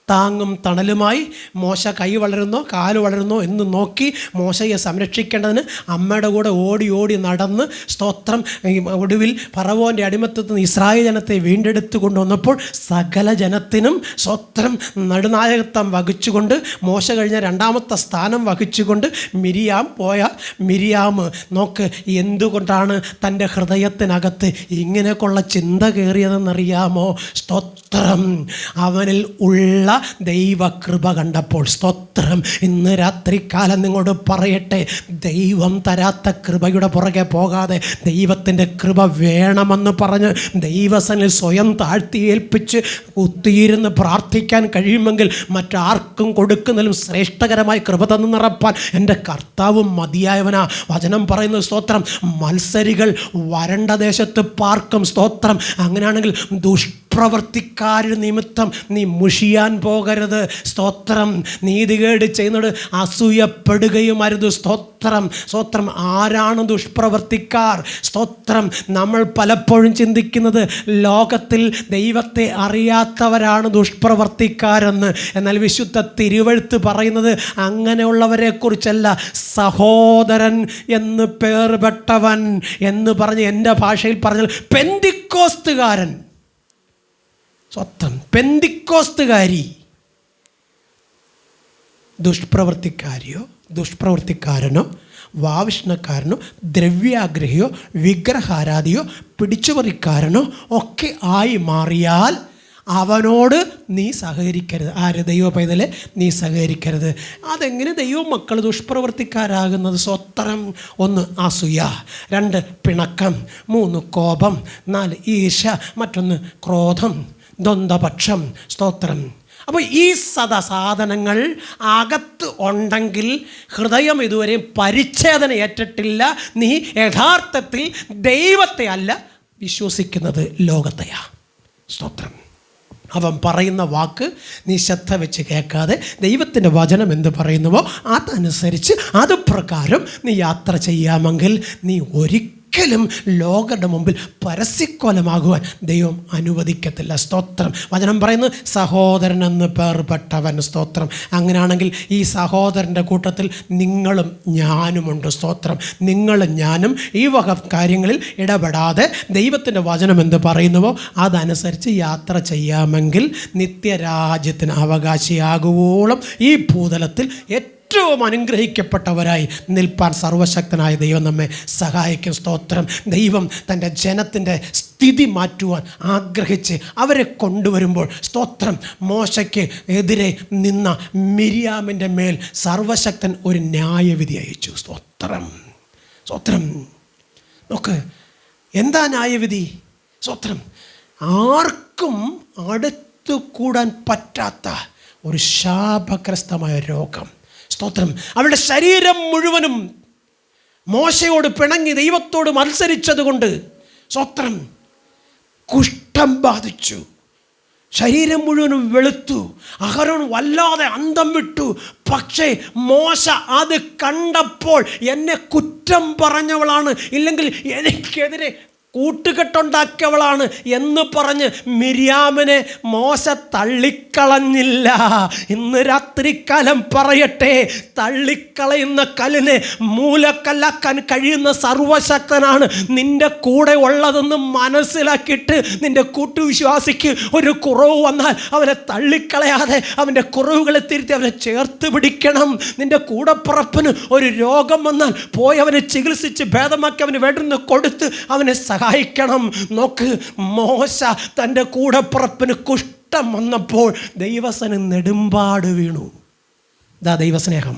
Speaker 1: താങ്ങും തണലുമായി. മോശ കൈ വളരുന്നോ കാല് വളരുന്നോ എന്ന് നോക്കി മോശയെ സംരക്ഷിക്കേണ്ടതിന് അമ്മയുടെ കൂടെ ഓടി ഓടി നടന്ന്, സ്തോത്രം, ഒടുവിൽ ഫറവോൻ്റെ അടിമത്തത്തിൽ നിന്ന് ഇസ്രായേൽ ജനത്തെ വീണ്ടെടുത്ത് കൊണ്ടുവന്നപ്പോൾ സകല ജനത്തിനും, സ്തോത്രം, നടുനായകത്വം വഹിച്ചുകൊണ്ട് മോശ കഴിഞ്ഞ രണ്ടാമത്തെ സ്ഥാനം വഹിച്ചുകൊണ്ട് മിരിയാം നോക്ക് എന്തുകൊണ്ടാണ് തൻ്റെ ഹൃദയത്തിനകത്ത് ഇങ്ങനെയൊക്കെയുള്ള ചിന്ത കയറിയതെന്നറിയാമോ? സ്തോത്രം. അവനിൽ ഉള്ള ദൈവകൃപ കണ്ടപ്പോൾ. സ്തോത്രം. ഇന്ന് രാത്രികാലം നിങ്ങളോട് പറയട്ടെ, ദൈവം തരാത്ത കൃപയുടെ പുറകെ പോകാതെ ദൈവത്തിൻ്റെ കൃപ വേണമെന്ന് പറഞ്ഞ് ദൈവസനിൽ സ്വയം താഴ്ത്തി ഏൽപ്പിച്ച് ഒത്തിയിരുന്ന് പ്രാർത്ഥിക്കാൻ കഴിയുമെങ്കിൽ മറ്റാർക്കും കൊടുക്കുന്നതിലും ശ്രേഷ്ഠകരമായി കൃപ തന്നു നിറപ്പാൻ എൻ്റെ കർത്താവ് മതിയായവനാ. വചനം പറയുന്നത്, സ്തോത്രം, മത്സരികൾ വരണ്ട ദേശത്ത് പാർക്കും. സ്തോത്രം. അങ്ങനെയാണെങ്കിൽ ദുഷ്പ്രവർത്തിക്കാർ നിമിത്തം നീ മുഷിയാൻ പോകരുത്. സ്തോത്രം. നീതികേട് ചെയ്യുന്നത് അസൂയപ്പെടുകയും അരുത്. സ്തോത്രം. സ്തോത്രം. ആരാണ് ദുഷ്പ്രവർത്തിക്കാർ? സ്തോത്രം. നമ്മൾ പലപ്പോഴും ചിന്തിക്കുന്നത് ലോകത്തിൽ ദൈവത്തെ അറിയാത്തവരാണ് ദുഷ്പ്രവർത്തിക്കാരെന്ന്. എന്നാൽ വിശുദ്ധ തിരുവെഴുത്ത് പറയുന്നത് അങ്ങനെയുള്ളവരെ കുറിച്ചല്ല. സഹോദരൻ എന്ന് പേർപെട്ടവൻ എന്ന് പറഞ്ഞ് എൻ്റെ ഭാഷയിൽ പറഞ്ഞാൽ പെന്തിക്കോസ്തുകാരൻ. സ്വത്തം. പെന്തിക്കോസ്തുകാരി. ദുഷ്പ്രവർത്തിക്കാരനോ വാവിഷ്ണക്കാരനോ ദ്രവ്യാഗ്രഹിയോ വിഗ്രഹാരാധിയോ പിടിച്ചുപറിക്കാരനോ ഒക്കെ ആയി മാറിയാൽ അവനോട് നീ സഹകരിക്കരുത്. ആര്? ദൈവ പൈതലെ, നീ സഹകരിക്കരുത്. അതെങ്ങനെ ദൈവ മക്കൾ ദുഷ്പ്രവർത്തിക്കാരാകുന്നത്? സ്വത്രം. 1 അസൂയ, 2 പിണക്കം, 3 കോപം, 4 ഈർഷ, മറ്റൊന്ന് ക്രോധം, ദ്വന്ദ്വപക്ഷം. സ്തോത്രം. അപ്പോൾ ഈ സാധനങ്ങൾ അകത്ത് ഉണ്ടെങ്കിൽ ഹൃദയം ഇതുവരെ പരിച്ഛേദന ഏറ്റിട്ടില്ല. നീ യഥാർത്ഥത്തിൽ ദൈവത്തെ അല്ല വിശ്വസിക്കുന്നത്, ലോകത്തെയാ. സ്തോത്രം. അവൻ പറയുന്ന വാക്ക് നീ ശ്രദ്ധ വെച്ച് കേൾക്കാതെ ദൈവത്തിൻ്റെ വചനം എന്ത് പറയുന്നുവോ അതനുസരിച്ച് അത് പ്രകാരം നീ യാത്ര ചെയ്യാമെങ്കിൽ നീ ഒരിക്കലും ലോകരുടെ മുമ്പിൽ പരസ്യക്കോലമാകുവാൻ ദൈവം അനുവദിക്കത്തില്ല. സ്തോത്രം. വചനം പറയുന്നു സഹോദരനെന്ന് പേർപെട്ടവൻ. സ്തോത്രം. അങ്ങനെയാണെങ്കിൽ ഈ സഹോദരൻ്റെ കൂട്ടത്തിൽ നിങ്ങളും ഞാനുമുണ്ട്. സ്തോത്രം. നിങ്ങളും ഞാനും ഈ വക കാര്യങ്ങളിൽ ഇടപെടാതെ ദൈവത്തിൻ്റെ വചനം എന്ത് പറയുന്നുവോ അതനുസരിച്ച് യാത്ര ചെയ്യാമെങ്കിൽ നിത്യരാജ്യത്തിന് അവകാശിയാകുവോളം ഈ ഭൂതലത്തിൽ ഏറ്റവും അനുഗ്രഹിക്കപ്പെട്ടവരായി നിൽപ്പാൻ സർവശക്തനായ ദൈവം നമ്മെ സഹായിക്കും. സ്തോത്രം. ദൈവം തൻ്റെ ജനത്തിൻ്റെ സ്ഥിതി മാറ്റുവാൻ ആഗ്രഹിച്ച് അവരെ കൊണ്ടുവരുമ്പോൾ സ്തോത്രം, മോശയ്ക്ക് എതിരെ നിന്ന മിര്യാമിൻ്റെ മേൽ സർവശക്തൻ ഒരു ന്യായവിധി അയച്ചു. സ്തോത്രം. സ്തോത്രം. നോക്ക്, എന്താ ന്യായവിധി? സ്തോത്രം. ആർക്കും അടുത്തു കൂടാൻ പറ്റാത്ത ഒരു ശാപഗ്രസ്തമായ രോഗം. സ്തോത്രം. അവളുടെ ശരീരം മുഴുവനും മോശയോട് പിണങ്ങി ദൈവത്തോട് മത്സരിച്ചതുകൊണ്ട് സ്തോത്രം കുഷ്ഠം ബാധിച്ചു. ശരീരം മുഴുവനും വെളുത്തു. അഹരോൻ വല്ലാതെ അന്തം വിട്ടു. പക്ഷേ മോശ അത് കണ്ടപ്പോൾ എന്നെ കുറ്റം പറഞ്ഞവളാണ്, ഇല്ലെങ്കിൽ എനിക്കെതിരെ കൂട്ടുകെട്ടുണ്ടാക്കിയവളാണ് എന്ന് പറഞ്ഞ് മിര്യാമിനെ മോശ തള്ളിക്കളഞ്ഞില്ല. ഇന്ന് രാത്രികാലം പറയട്ടെ, തള്ളിക്കളയുന്ന കല്ലിനെ മൂലക്കല്ലാക്കാൻ കഴിയുന്ന സർവശക്തനാണ് നിൻ്റെ കൂടെ ഉള്ളതെന്ന് മനസ്സിലാക്കിയിട്ട് നിൻ്റെ കൂട്ടുവിശ്വാസിക്ക് ഒരു കുറവ് വന്നാൽ അവനെ തള്ളിക്കളയാതെ അവൻ്റെ കുറവുകളെ തിരുത്തി അവനെ ചേർത്ത് പിടിക്കണം. നിൻ്റെ കൂടപ്പുറപ്പിന് ഒരു രോഗം വന്നാൽ പോയി അവനെ ചികിത്സിച്ച് ഭേദമാക്കി അവന് വേണ്ടുന്ന കൊടുത്ത് അവനെ സഹായിക്കണം. നോക്ക്, മോശ തൻ്റെ കൂടപ്പുറപ്പിന് കുഷ്ഠം വന്നപ്പോൾ ദൈവസന് നെടുമ്പാട് വീണു. ഇതാ ദൈവസ്നേഹം,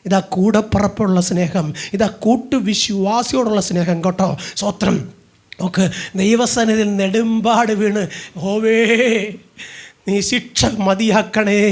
Speaker 1: ഇതാ കൂടപ്പുറപ്പുള്ള സ്നേഹം, ഇതാ കൂട്ടുവിശ്വാസിയോടുള്ള സ്നേഹം കേട്ടോ. സ്തോത്രം. നോക്ക്, ദൈവസന്നിധിയിൽ നെടുമ്പാട് വീണ്, ഹോവേ നീ ശിക്ഷ മതിയാക്കണേ.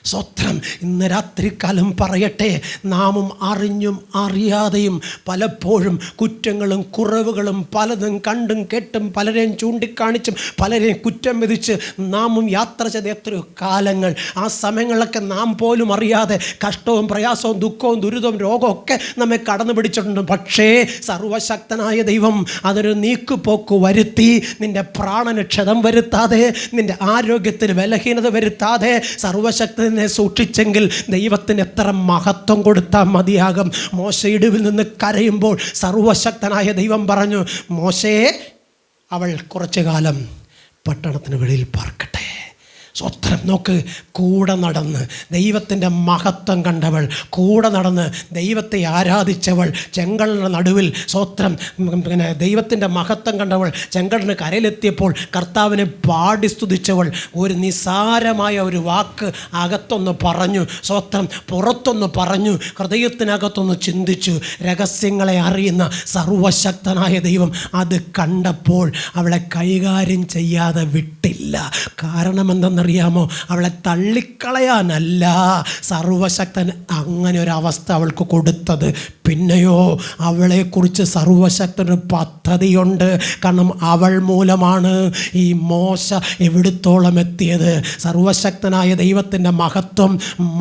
Speaker 1: സ്തോത്രം. ഇന്ന് രാത്രികാലം പറയട്ടെ, നാമും അറിഞ്ഞും അറിയാതെയും പലപ്പോഴും കുറ്റങ്ങളും കുറവുകളും പലതും കണ്ടും കേട്ടും പലരെയും ചൂണ്ടിക്കാണിച്ചും പലരെയും കുറ്റം വിധിച്ച് നാമും യാത്ര ചെയ്ത എത്രയോ കാലങ്ങൾ. ആ സമയങ്ങളിലൊക്കെ നാം പോലും അറിയാതെ കഷ്ടവും പ്രയാസവും ദുഃഖവും ദുരിതവും രോഗവും ഒക്കെ നമ്മെ കടന്നു പിടിച്ചിട്ടുണ്ട്. പക്ഷേ സർവശക്തനായ ദൈവം അതൊരു നീക്കുപോക്ക് വരുത്തി നിൻ്റെ പ്രാണന് ക്ഷതം വരുത്താതെ, നിൻ്റെ ആരോഗ്യത്തിന് ബലഹീനത വരുത്താതെ സർവശക്തനെ സൂക്ഷിച്ചെങ്കിൽ ദൈവത്തിന് എത്ര മഹത്വം കൊടുത്താൽ മതിയാകും. മോശ ഇടിവിൽ നിന്ന് കരയുമ്പോൾ സർവശക്തനായ ദൈവം പറഞ്ഞു, മോശയെ അവൾ കുറച്ചു കാലം പട്ടണത്തിന് വെളിയിൽ പാർക്കട്ടെ. സ്വത്രം. നോക്ക്, കൂടെ നടന്ന് ദൈവത്തിൻ്റെ മഹത്വം കണ്ടവൾ, കൂടെ നടന്ന് ദൈവത്തെ ആരാധിച്ചവൾ, ചെങ്കടലിൻ്റെ നടുവിൽ സ്വത്രം പിന്നെ ദൈവത്തിൻ്റെ മഹത്വം കണ്ടവൾ, ചെങ്കടലിന് കരയിലെത്തിയപ്പോൾ കർത്താവിനെ പാടി സ്തുതിച്ചവൾ, ഒരു നിസാരമായ ഒരു വാക്ക് അകത്തൊന്ന് പറഞ്ഞു, സ്വത്രം പുറത്തൊന്ന് പറഞ്ഞു, ഹൃദയത്തിനകത്തൊന്ന് ചിന്തിച്ചു. രഹസ്യങ്ങളെ അറിയുന്ന സർവശക്തനായ ദൈവം അത് കണ്ടപ്പോൾ അവളെ കൈകാര്യം ചെയ്യാതെ വിട്ടില്ല. കാരണം എന്തെന്ന് എന്തിനാണെന്നറിയാമോ? അവളെ തള്ളിക്കളയാനല്ല സർവശക്തൻ അങ്ങനെ ഒരു അവസ്ഥ അവൾക്ക് കൊടുത്തത്. പിന്നെയോ അവളെക്കുറിച്ച് സർവശക്തന് പദ്ധതിയുണ്ട്. കാരണം അവൾ മൂലമാണ് ഈ മോശ എവിടത്തോളം എത്തിയത്. സർവശക്തനായ ദൈവത്തിൻ്റെ മഹത്വം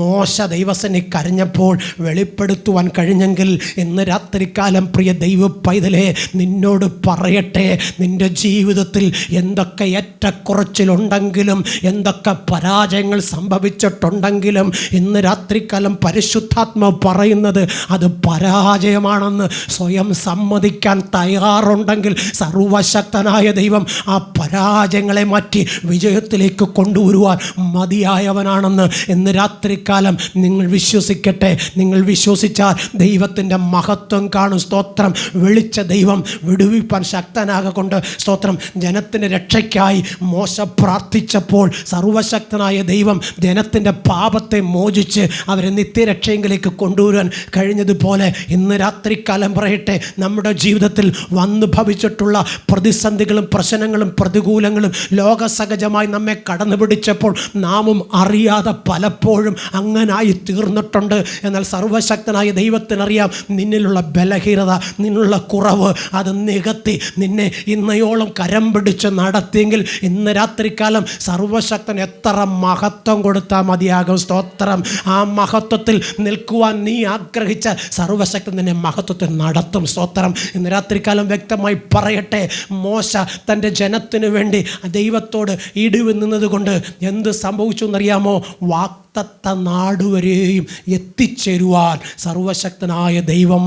Speaker 1: മോശ ദൈവസന്നിധി കരഞ്ഞപ്പോൾ വെളിപ്പെടുത്തുവാൻ കഴിഞ്ഞെങ്കിൽ ഇന്ന് രാത്രികാലം പ്രിയ ദൈവ പൈതലേ, നിന്നോട് പറയട്ടെ, നിൻ്റെ ജീവിതത്തിൽ എന്തൊക്കെ ഏറ്റക്കുറച്ചിലുണ്ടെങ്കിലും എന്തൊക്കെ പരാജയങ്ങൾ സംഭവിച്ചിട്ടുണ്ടെങ്കിലും ഇന്ന് രാത്രികാലം പരിശുദ്ധാത്മാവ് പറയുന്നത് അത് പരാജയമാണെന്ന് സ്വയം സമ്മതിക്കാൻ തയ്യാറുണ്ടെങ്കിൽ സർവശക്തനായ ദൈവം ആ പരാജയങ്ങളെ മാറ്റി വിജയത്തിലേക്ക് കൊണ്ടുവരുവാൻ മതിയായവനാണെന്ന് ഇന്ന് രാത്രികാലം നിങ്ങൾ വിശ്വസിക്കട്ടെ. നിങ്ങൾ വിശ്വസിച്ചാൽ ദൈവത്തിൻ്റെ മഹത്വം കാണും. സ്തോത്രം. വിളിച്ച ദൈവം വിടുവിപ്പാൻ ശക്തനാകൊണ്ട് സ്തോത്രം. ജനത്തിൻ്റെ രക്ഷയ്ക്കായി മോശ പ്രാർത്ഥിച്ചപ്പോൾ സർവശക്തനായ ദൈവം ജനത്തിൻ്റെ പാപത്തെ മോചിച്ച് അവരെ നിത്യരക്ഷയിലേക്ക് കൊണ്ടുവരാൻ കഴിഞ്ഞതുപോലെ ഇന്ന് രാത്രികാലം പറയട്ടെ, നമ്മുടെ ജീവിതത്തിൽ വന്നു ഭവിച്ചിട്ടുള്ള പ്രതിസന്ധികളും പ്രശ്നങ്ങളും പ്രതികൂലങ്ങളും ലോകസഹജമായി നമ്മെ കടന്നു പിടിച്ചപ്പോൾ നാമും അറിയാതെ പലപ്പോഴും അങ്ങനായി തീർന്നിട്ടുണ്ട്. എന്നാൽ സർവശക്തനായ ദൈവത്തിനറിയാം നിന്നിലുള്ള ബലഹീനത, നിന്നുള്ള കുറവ്. അത് നികത്തി നിന്നെ ഇന്നയോളം കരം പിടിച്ച് നടത്തിയെങ്കിൽ ഇന്ന് രാത്രികാലം സർവശക്തൻ എത്ര മഹത്വം കൊടുത്താൽ മതിയാകും. സ്തോത്രം. ആ മഹത്വത്തിൽ നിൽക്കുവാൻ നീ ആഗ്രഹിച്ച സർവശക്തൻ നിന്നെ മഹത്വത്തിൽ നടത്തും. സ്തോത്രം. ഇന്ന് രാത്രികാലം വ്യക്തമായി പറയട്ടെ, മോശ തൻ്റെ ജനത്തിനു വേണ്ടി ദൈവത്തോട് ഇടിവ് നിന്നതുകൊണ്ട് എന്ത് സംഭവിച്ചു എന്നറിയാമോ? വാഗ്ദത്ത നാടുവരെയും എത്തിച്ചേരുവാൻ സർവശക്തനായ ദൈവം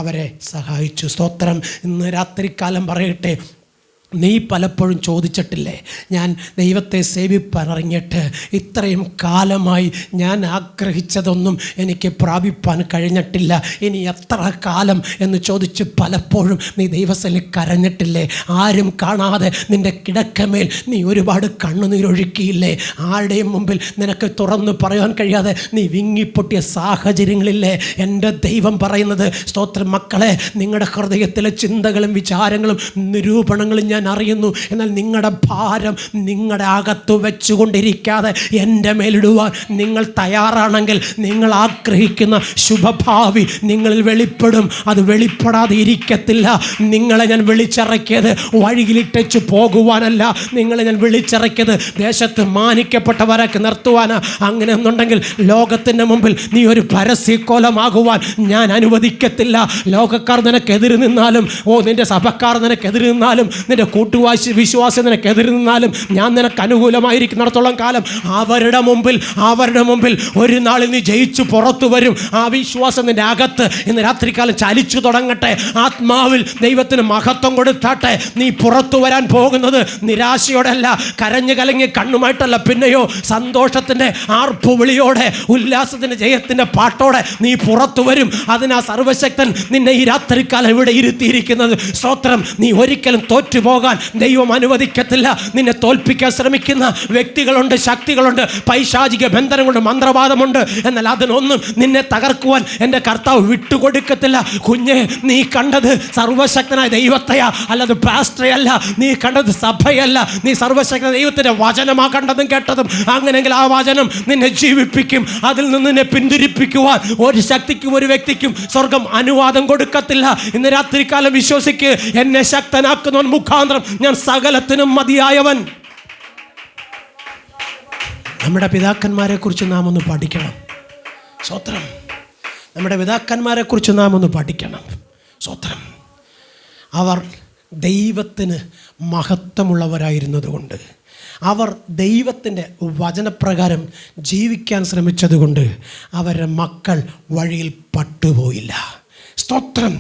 Speaker 1: അവരെ സഹായിച്ചു. സ്തോത്രം. ഇന്ന് രാത്രികാലം പറയട്ടെ, നീ പലപ്പോഴും ചോദിച്ചിട്ടില്ലേ, ഞാൻ ദൈവത്തെ സേവിപ്പാൻ ഇറങ്ങിയിട്ട് ഇത്രയും കാലമായി ഞാൻ ആഗ്രഹിച്ചതൊന്നും എനിക്ക് പ്രാപിപ്പാൻ കഴിഞ്ഞിട്ടില്ല, ഇനി എത്ര കാലം എന്ന് ചോദിച്ച് പലപ്പോഴും നീ ദൈവസന്നിധിയിൽ കരഞ്ഞിട്ടില്ലേ? ആരും കാണാതെ നിൻ്റെ കിടക്കമേൽ നീ ഒരുപാട് കണ്ണുനീരൊഴുക്കിയില്ലേ? ആരുടെയും മുമ്പിൽ നിനക്ക് തുറന്നു പറയാൻ കഴിയാതെ നീ വിങ്ങിപ്പൊട്ടിയ സാഹചര്യങ്ങളില്ലേ? എൻ്റെ ദൈവം പറയുന്നത്, സ്തോത്രം മക്കളെ, നിങ്ങളുടെ ഹൃദയത്തിലെ ചിന്തകളും വിചാരങ്ങളും നിരൂപണങ്ങളും ഞാൻ അറിയുന്നു. എന്നാൽ നിങ്ങളുടെ ഭാരം നിങ്ങളുടെ അകത്ത് വെച്ചുകൊണ്ടിരിക്കാതെ എൻ്റെ മേലിടുവാൻ നിങ്ങൾ തയ്യാറാണെങ്കിൽ നിങ്ങൾ ആഗ്രഹിക്കുന്ന ശുഭഭാവി നിങ്ങളിൽ വെളിപ്പെടും. അത് വെളിപ്പെടാതെ ഇരിക്കത്തില്ല. നിങ്ങളെ ഞാൻ വിളിച്ചിറക്കിയത് വഴിയിലിട്ടു പോകുവാനല്ല. നിങ്ങളെ ഞാൻ വിളിച്ചിറക്കിയത് ദേശത്ത് മാനിക്കപ്പെട്ടവരൊക്കെ നിർത്തുവാനാ. അങ്ങനെ എന്നുണ്ടെങ്കിൽ ലോകത്തിൻ്റെ മുമ്പിൽ നീ ഒരു പരസ്യക്കോലമാകുവാൻ ഞാൻ അനുവദിക്കത്തില്ല. ലോകക്കാർ നിനക്കെതിരെ നിന്നാലും, നിൻ്റെ സഭക്കാർ നിനക്കെതിരെ നിന്നാലും, നിൻ്റെ വിശ്വാസം നിനക്കെതിരെ നിന്നാലും, ഞാൻ നിനക്ക് അനുകൂലമായിരിക്കുന്നിടത്തോളം കാലം അവരുടെ മുമ്പിൽ ഒരു നാളിൽ നീ ജയിച്ചു പുറത്തു വരും. ആ വിശ്വാസം നിൻ്റെ അകത്ത് ഇന്ന് രാത്രികാലം ചലിച്ചു തുടങ്ങട്ടെ. ആത്മാവിൽ ദൈവത്തിന് മഹത്വം കൊടുത്താട്ടെ. നീ പുറത്തു വരാൻ പോകുന്നത് നിരാശയോടല്ല, കരഞ്ഞു കലങ്ങി കണ്ണുമായിട്ടല്ല, പിന്നെയോ സന്തോഷത്തിൻ്റെ ആർപ്പുവിളിയോടെ, ഉല്ലാസത്തിൻ്റെ ജയത്തിൻ്റെ പാട്ടോടെ നീ പുറത്തു വരും. അതിനാ സർവശക്തൻ നിന്നെ ഈ രാത്രികാലം ഇവിടെ ഇരുത്തിയിരിക്കുന്നത്. സ്തോത്രം. നീ ഒരിക്കലും തോറ്റുപോകാൻ ദൈവം അനുവദിക്കത്തില്ല. നിന്നെ തോൽപ്പിക്കാൻ ശ്രമിക്കുന്ന വ്യക്തികളുണ്ട്, ശക്തികളുണ്ട്, പൈശാചിക ബന്ധനങ്ങളുണ്ട്, മന്ത്രവാദമുണ്ട്. എന്നാൽ അതിനൊന്നും നിന്നെ തകർക്കുവാൻ എൻ്റെ കർത്താവ് വിട്ടുകൊടുക്കത്തില്ല. കുഞ്ഞെ, നീ കണ്ടത് സർവശക്തനായ ദൈവത്തെയാ, അല്ലാതെ പാസ്റ്ററെയല്ല. നീ കണ്ടത് സഭയല്ല. നീ സർവശക്തനായ ദൈവത്തിൻ്റെ വചനമാ കണ്ടതും കേട്ടതും. അങ്ങനെയെങ്കിൽ ആ വചനം നിന്നെ ജീവിപ്പിക്കും. അതിൽ നിന്ന് നിന്നെ പിന്തിരിപ്പിക്കുവാൻ ഒരു ശക്തിക്കും ഒരു വ്യക്തിക്കും സ്വർഗം അനുവാദം കൊടുക്കത്തില്ല. ഇന്ന് രാത്രികാലം വിശ്വസിക്ക്, എന്നെ ശക്തനാക്കുന്നവൻ മുഖാന്തരം ഞാൻ സകലത്തിനും മതിയായവൻ. നമ്മുടെ പിതാക്കന്മാരെ കുറിച്ച് നാം ഒന്ന് പഠിക്കണം. സ്തോത്രം. നമ്മുടെ പിതാക്കന്മാരെ കുറിച്ച് നാം ഒന്ന് പഠിക്കണം. സ്തോത്രം. അവർ ദൈവത്തിന് മഹത്വമുള്ളവരായിരുന്നതുകൊണ്ട്, അവർ ദൈവത്തിൻ്റെ വചനപ്രകാരം ജീവിക്കാൻ ശ്രമിച്ചതുകൊണ്ട് അവരുടെ മക്കൾ വഴിയിൽ പട്ടുപോയില്ല. സ്തോത്രം.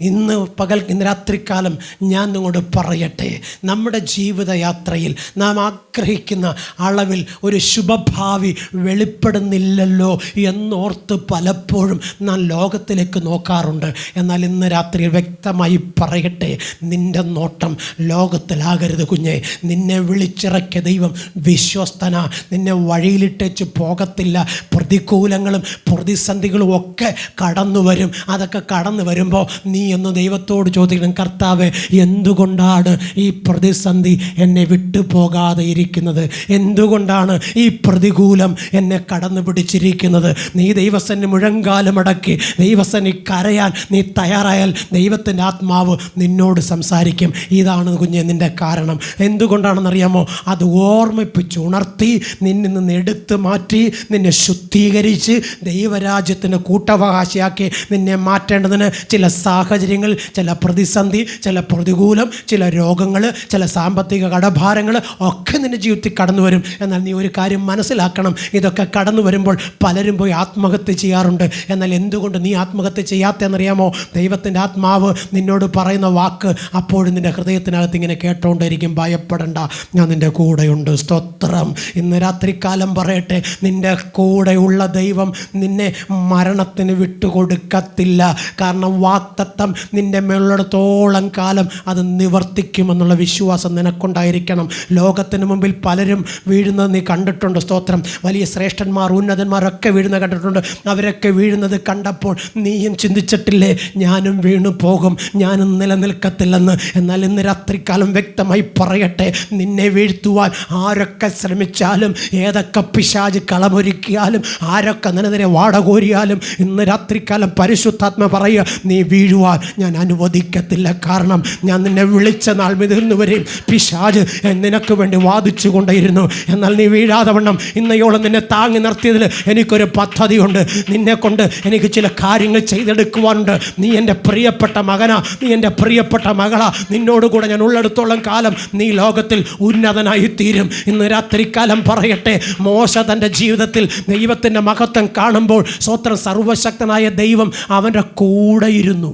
Speaker 1: ഇന്ന് രാത്രികാലം ഞാൻ നിങ്ങളോട് പറയട്ടെ, നമ്മുടെ ജീവിതയാത്രയിൽ നാം ആഗ്രഹിക്കുന്ന അളവിൽ ഒരു ശുഭഭാവി വെളിപ്പെടുന്നില്ലല്ലോ എന്നോർത്ത് പലപ്പോഴും നാം ലോകത്തിലേക്ക് നോക്കാറുണ്ട്. എന്നാൽ ഇന്ന് രാത്രി വ്യക്തമായി പറയട്ടെ, നിൻ്റെ നോട്ടം ലോകത്തിലാകരുത് കുഞ്ഞെ. നിന്നെ വിളിച്ചിറക്കിയ ദൈവം വിശ്വസ്തന. നിന്നെ വഴിയിലിട്ടേച്ച് പോകത്തില്ല. പ്രതികൂലങ്ങളും പ്രതിസന്ധികളും ഒക്കെ കടന്നു വരും. അതൊക്കെ കടന്നു കടന്നു വരുമ്പോൾ നീ എന്ന് ദൈവത്തോട് ചോദിക്കണം, കർത്താവേ, എന്തുകൊണ്ടാണ് ഈ പ്രതിസന്ധി എന്നെ വിട്ടു പോകാതെ ഇരിക്കുന്നത്? എന്തുകൊണ്ടാണ് ഈ പ്രതികൂലം എന്നെ കടന്നു പിടിച്ചിരിക്കുന്നത്? നീ ദൈവസന്നിധി മുഴങ്കാലമടക്കി ദൈവസന്നിധി കരയാൻ നീ തയ്യാറായാൽ ദൈവത്തിൻ്റെ ആത്മാവ് നിന്നോട് സംസാരിക്കും. ഇതാണ് കുഞ്ഞെ നിൻ്റെ കാരണം. എന്തുകൊണ്ടാണെന്നറിയാമോ? അത് ഓർമ്മിപ്പിച്ച് ഉണർത്തി നിന്നിൽ നിന്ന് എടുത്തു മാറ്റി നിന്നെ ശുദ്ധീകരിച്ച് ദൈവരാജ്യത്തിന് കൂട്ടവകാശിയാക്കി നിന്നെ മാറ്റേണ്ടതിന് ചില സാഹചര്യങ്ങൾ, ചില പ്രതിസന്ധി, ചില പ്രതികൂലം, ചില രോഗങ്ങൾ, ചില സാമ്പത്തിക കടഭാരങ്ങൾ ഒക്കെ നിൻ്റെ ജീവിതത്തിൽ കടന്നു വരും. എന്നാൽ നീ ഒരു കാര്യം മനസ്സിലാക്കണം, ഇതൊക്കെ കടന്നു വരുമ്പോൾ പലരും പോയി ആത്മഹത്യ ചെയ്യാറുണ്ട്. എന്നാൽ എന്തുകൊണ്ട് നീ ആത്മഹത്യ ചെയ്യാത്തതെന്നറിയാമോ? ദൈവത്തിൻ്റെ ആത്മാവ് നിന്നോട് പറയുന്ന വാക്ക് അപ്പോഴും നിൻ്റെ ഹൃദയത്തിനകത്ത് ഇങ്ങനെ കേട്ടോണ്ടിരിക്കും, ഭയപ്പെടണ്ട, ഞാൻ നിൻ്റെ കൂടെയുണ്ട്. സ്തോത്രം. ഇന്ന് രാത്രികാലം പറയട്ടെ, നിൻ്റെ കൂടെയുള്ള ദൈവം നിന്നെ മരണത്തിന് വിട്ടുകൊടുക്കത്തില്ല. കാരണം വാഗ്ദത്തം നിൻ്റെ മേലുള്ളിടത്തോളം കാലം അത് നിവർത്തിക്കുമെന്നുള്ള വിശ്വാസം നിനക്കുണ്ടായിരിക്കണം. ലോകത്തിന് മുമ്പിൽ പലരും വീഴുന്നത് നീ കണ്ടിട്ടുണ്ട്. സ്തോത്രം. വലിയ ശ്രേഷ്ഠന്മാർ, ഉന്നതന്മാരൊക്കെ വീഴുന്നത് കണ്ടിട്ടുണ്ട്. അവരൊക്കെ വീഴുന്നത് കണ്ടപ്പോൾ നീയും ചിന്തിച്ചിട്ടില്ലേ, ഞാനും വീണു പോകും, ഞാനും നിലനിൽക്കത്തില്ലെന്ന്? എന്നാൽ ഇന്ന് രാത്രികാലം വ്യക്തമായി പറയട്ടെ, നിന്നെ വീഴ്ത്തുവാൻ ആരൊക്കെ ശ്രമിച്ചാലും, ഏതൊക്കെ പിശാച് കളമൊരുക്കിയാലും, ആരൊക്കെ നിന്നെതിരെ വാടകോരിയാലും, ഇന്ന് രാത്രികാലം പരിശുദ്ധാത്മ പറയുക, നീ വീഴുവാൻ ഞാൻ അനുവദിക്കത്തില്ല. കാരണം ഞാൻ നിന്നെ വിളിച്ച നാൾ മുതൽവരെയും പിശാച് നിനക്ക് വേണ്ടി വാദിച്ചു കൊണ്ടേയിരുന്നു. എന്നാൽ നീ വീഴാതെ വണ്ണം ഇന്നയോളം നിന്നെ താങ്ങി നിർത്തിയതിൽ എനിക്കൊരു പദ്ധതിയുണ്ട്. നിന്നെ കൊണ്ട് എനിക്ക് ചില കാര്യങ്ങൾ ചെയ്തെടുക്കുവാനുണ്ട്. നീ എൻ്റെ പ്രിയപ്പെട്ട മകനാ, നീ എൻ്റെ പ്രിയപ്പെട്ട മകളാ. നിന്നോടുകൂടെ ഞാൻ ഉള്ളിടത്തോളം കാലം നീ ലോകത്തിൽ ഉന്നതനായി തീരും. ഇന്ന് രാത്രികാലം പറയട്ടെ, മോശ തൻ്റെ ജീവിതത്തിൽ ദൈവത്തിൻ്റെ മഹത്വം കാണുമ്പോൾ സ്തോത്രം, സർവശക്തനായ ദൈവം അവൻ്റെ കൂടെയിരുന്നു.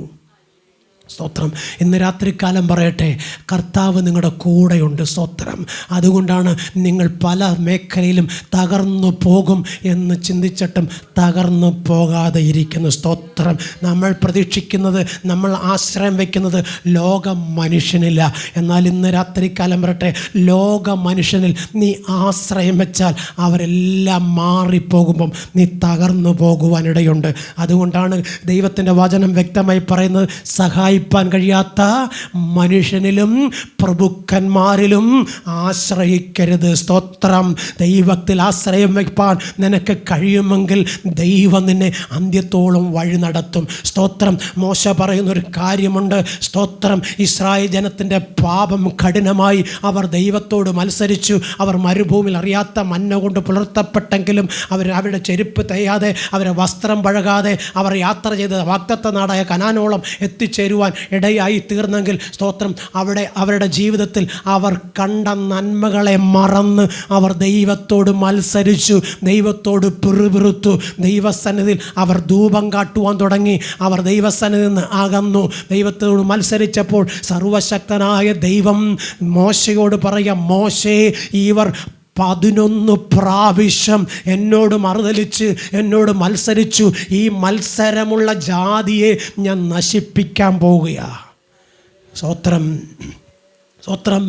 Speaker 1: സ്തോത്രം. ഇന്ന് രാത്രികാലം പറയട്ടെ, കർത്താവ് നിങ്ങളുടെ കൂടെയുണ്ട്. സ്തോത്രം. അതുകൊണ്ടാണ് നിങ്ങൾ പല മേഖലയിലും തകർന്നു പോകും എന്ന് ചിന്തിച്ചിട്ടും തകർന്നു പോകാതെ ഇരിക്കുന്നു. സ്തോത്രം. നമ്മൾ പ്രതീക്ഷിക്കുന്നത്, നമ്മൾ ആശ്രയം വയ്ക്കുന്നത് ലോക മനുഷ്യനില്ല. എന്നാൽ ഇന്ന് രാത്രികാലം പറയട്ടെ, ലോക മനുഷ്യനിൽ നീ ആശ്രയം വെച്ചാൽ അവരെല്ലാം മാറിപ്പോകുമ്പം നീ തകർന്നു പോകുവാനിടയുണ്ട്. അതുകൊണ്ടാണ് ദൈവത്തിൻ്റെ വചനം വ്യക്തമായി പറയുന്നത്, സഹായിപ്പാൻ കഴിയാത്ത മനുഷ്യനിലും പ്രഭുക്കന്മാരിലും ആശ്രയിക്കരുത്. സ്തോത്രം. ദൈവത്തിൽ ആശ്രയം വയ്പ്പാൻ നിനക്ക് കഴിയുമെങ്കിൽ ദൈവം നിന്നെ അന്ത്യത്തോളം വഴി നടത്തും. സ്തോത്രം. മോശ പറയുന്നൊരു കാര്യമുണ്ട്. സ്തോത്രം. ഇസ്രായേൽ ജനത്തിൻ്റെ പാപം കഠിനമായി. അവർ ദൈവത്തോട് മത്സരിച്ചു. അവർ മരുഭൂമിയിൽ അറിയാത്ത മന്ന കൊണ്ട് പുലർത്തപ്പെട്ടെങ്കിലും അവരുടെ ചെരുപ്പ് തയ്യാതെ, അവരെ വസ്ത്രം പഴകാതെ അവർ യാത്ര ചെയ്ത് വാഗ്ദത്ത നാടായ കനാനോളം എത്തിച്ചേരുവാൻ ഇടയായി തീർന്നെങ്കിൽ സ്തോത്രം, അവിടെ അവരുടെ ജീവിതത്തിൽ അവർ കണ്ട നന്മകളെ മറന്ന് അവർ ദൈവത്തോട് മത്സരിച്ചു, ദൈവത്തോട് പിറുപിറുത്തു. ദൈവസന്നിധിയിൽ അവർ ധൂപം കാട്ടുവാൻ തുടങ്ങി. അവർ ദൈവസന്നിധിയിൽ നിന്ന് അകന്നു. ദൈവത്തോട് മത്സരിച്ചപ്പോൾ സർവശക്തനായ ദൈവം മോശയോട് പറയാം, മോശേ, ഇവർ 11 പ്രാവശ്യം എന്നോട് മറുതലിച്ച് എന്നോട് മത്സരിച്ചു. ഈ മത്സരമുള്ള ജാതിയെ ഞാൻ നശിപ്പിക്കാൻ പോവുകയാണ്. സ്തോത്രം. സ്തോത്രം.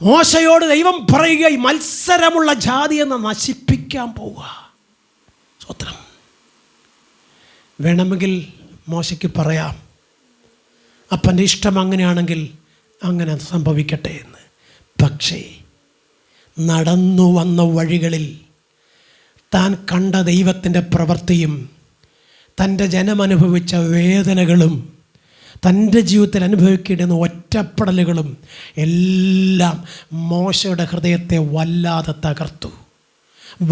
Speaker 1: മോശയോട് ദൈവം പറയുക, ഈ മത്സരമുള്ള ജാതിയെ നശിപ്പിക്കാൻ പോവുക. സ്തോത്രം. വേണമെങ്കിൽ മോശയ്ക്ക് പറയാം, അപ്പൻ്റെ ഇഷ്ടം അങ്ങനെയാണെങ്കിൽ അങ്ങനെ സംഭവിക്കട്ടെ എന്ന്. പക്ഷേ നടന്നു വന്ന വഴികളിൽ താൻ കണ്ട ദൈവത്തിൻ്റെ പ്രവൃത്തിയും തൻ്റെ ജനമനുഭവിച്ച വേദനകളും തൻ്റെ ജീവിതത്തിൽ അനുഭവിക്കേണ്ടുന്ന ഒറ്റപ്പെടലുകളും എല്ലാം മോശയുടെ ഹൃദയത്തെ വല്ലാതെ തകർത്തു.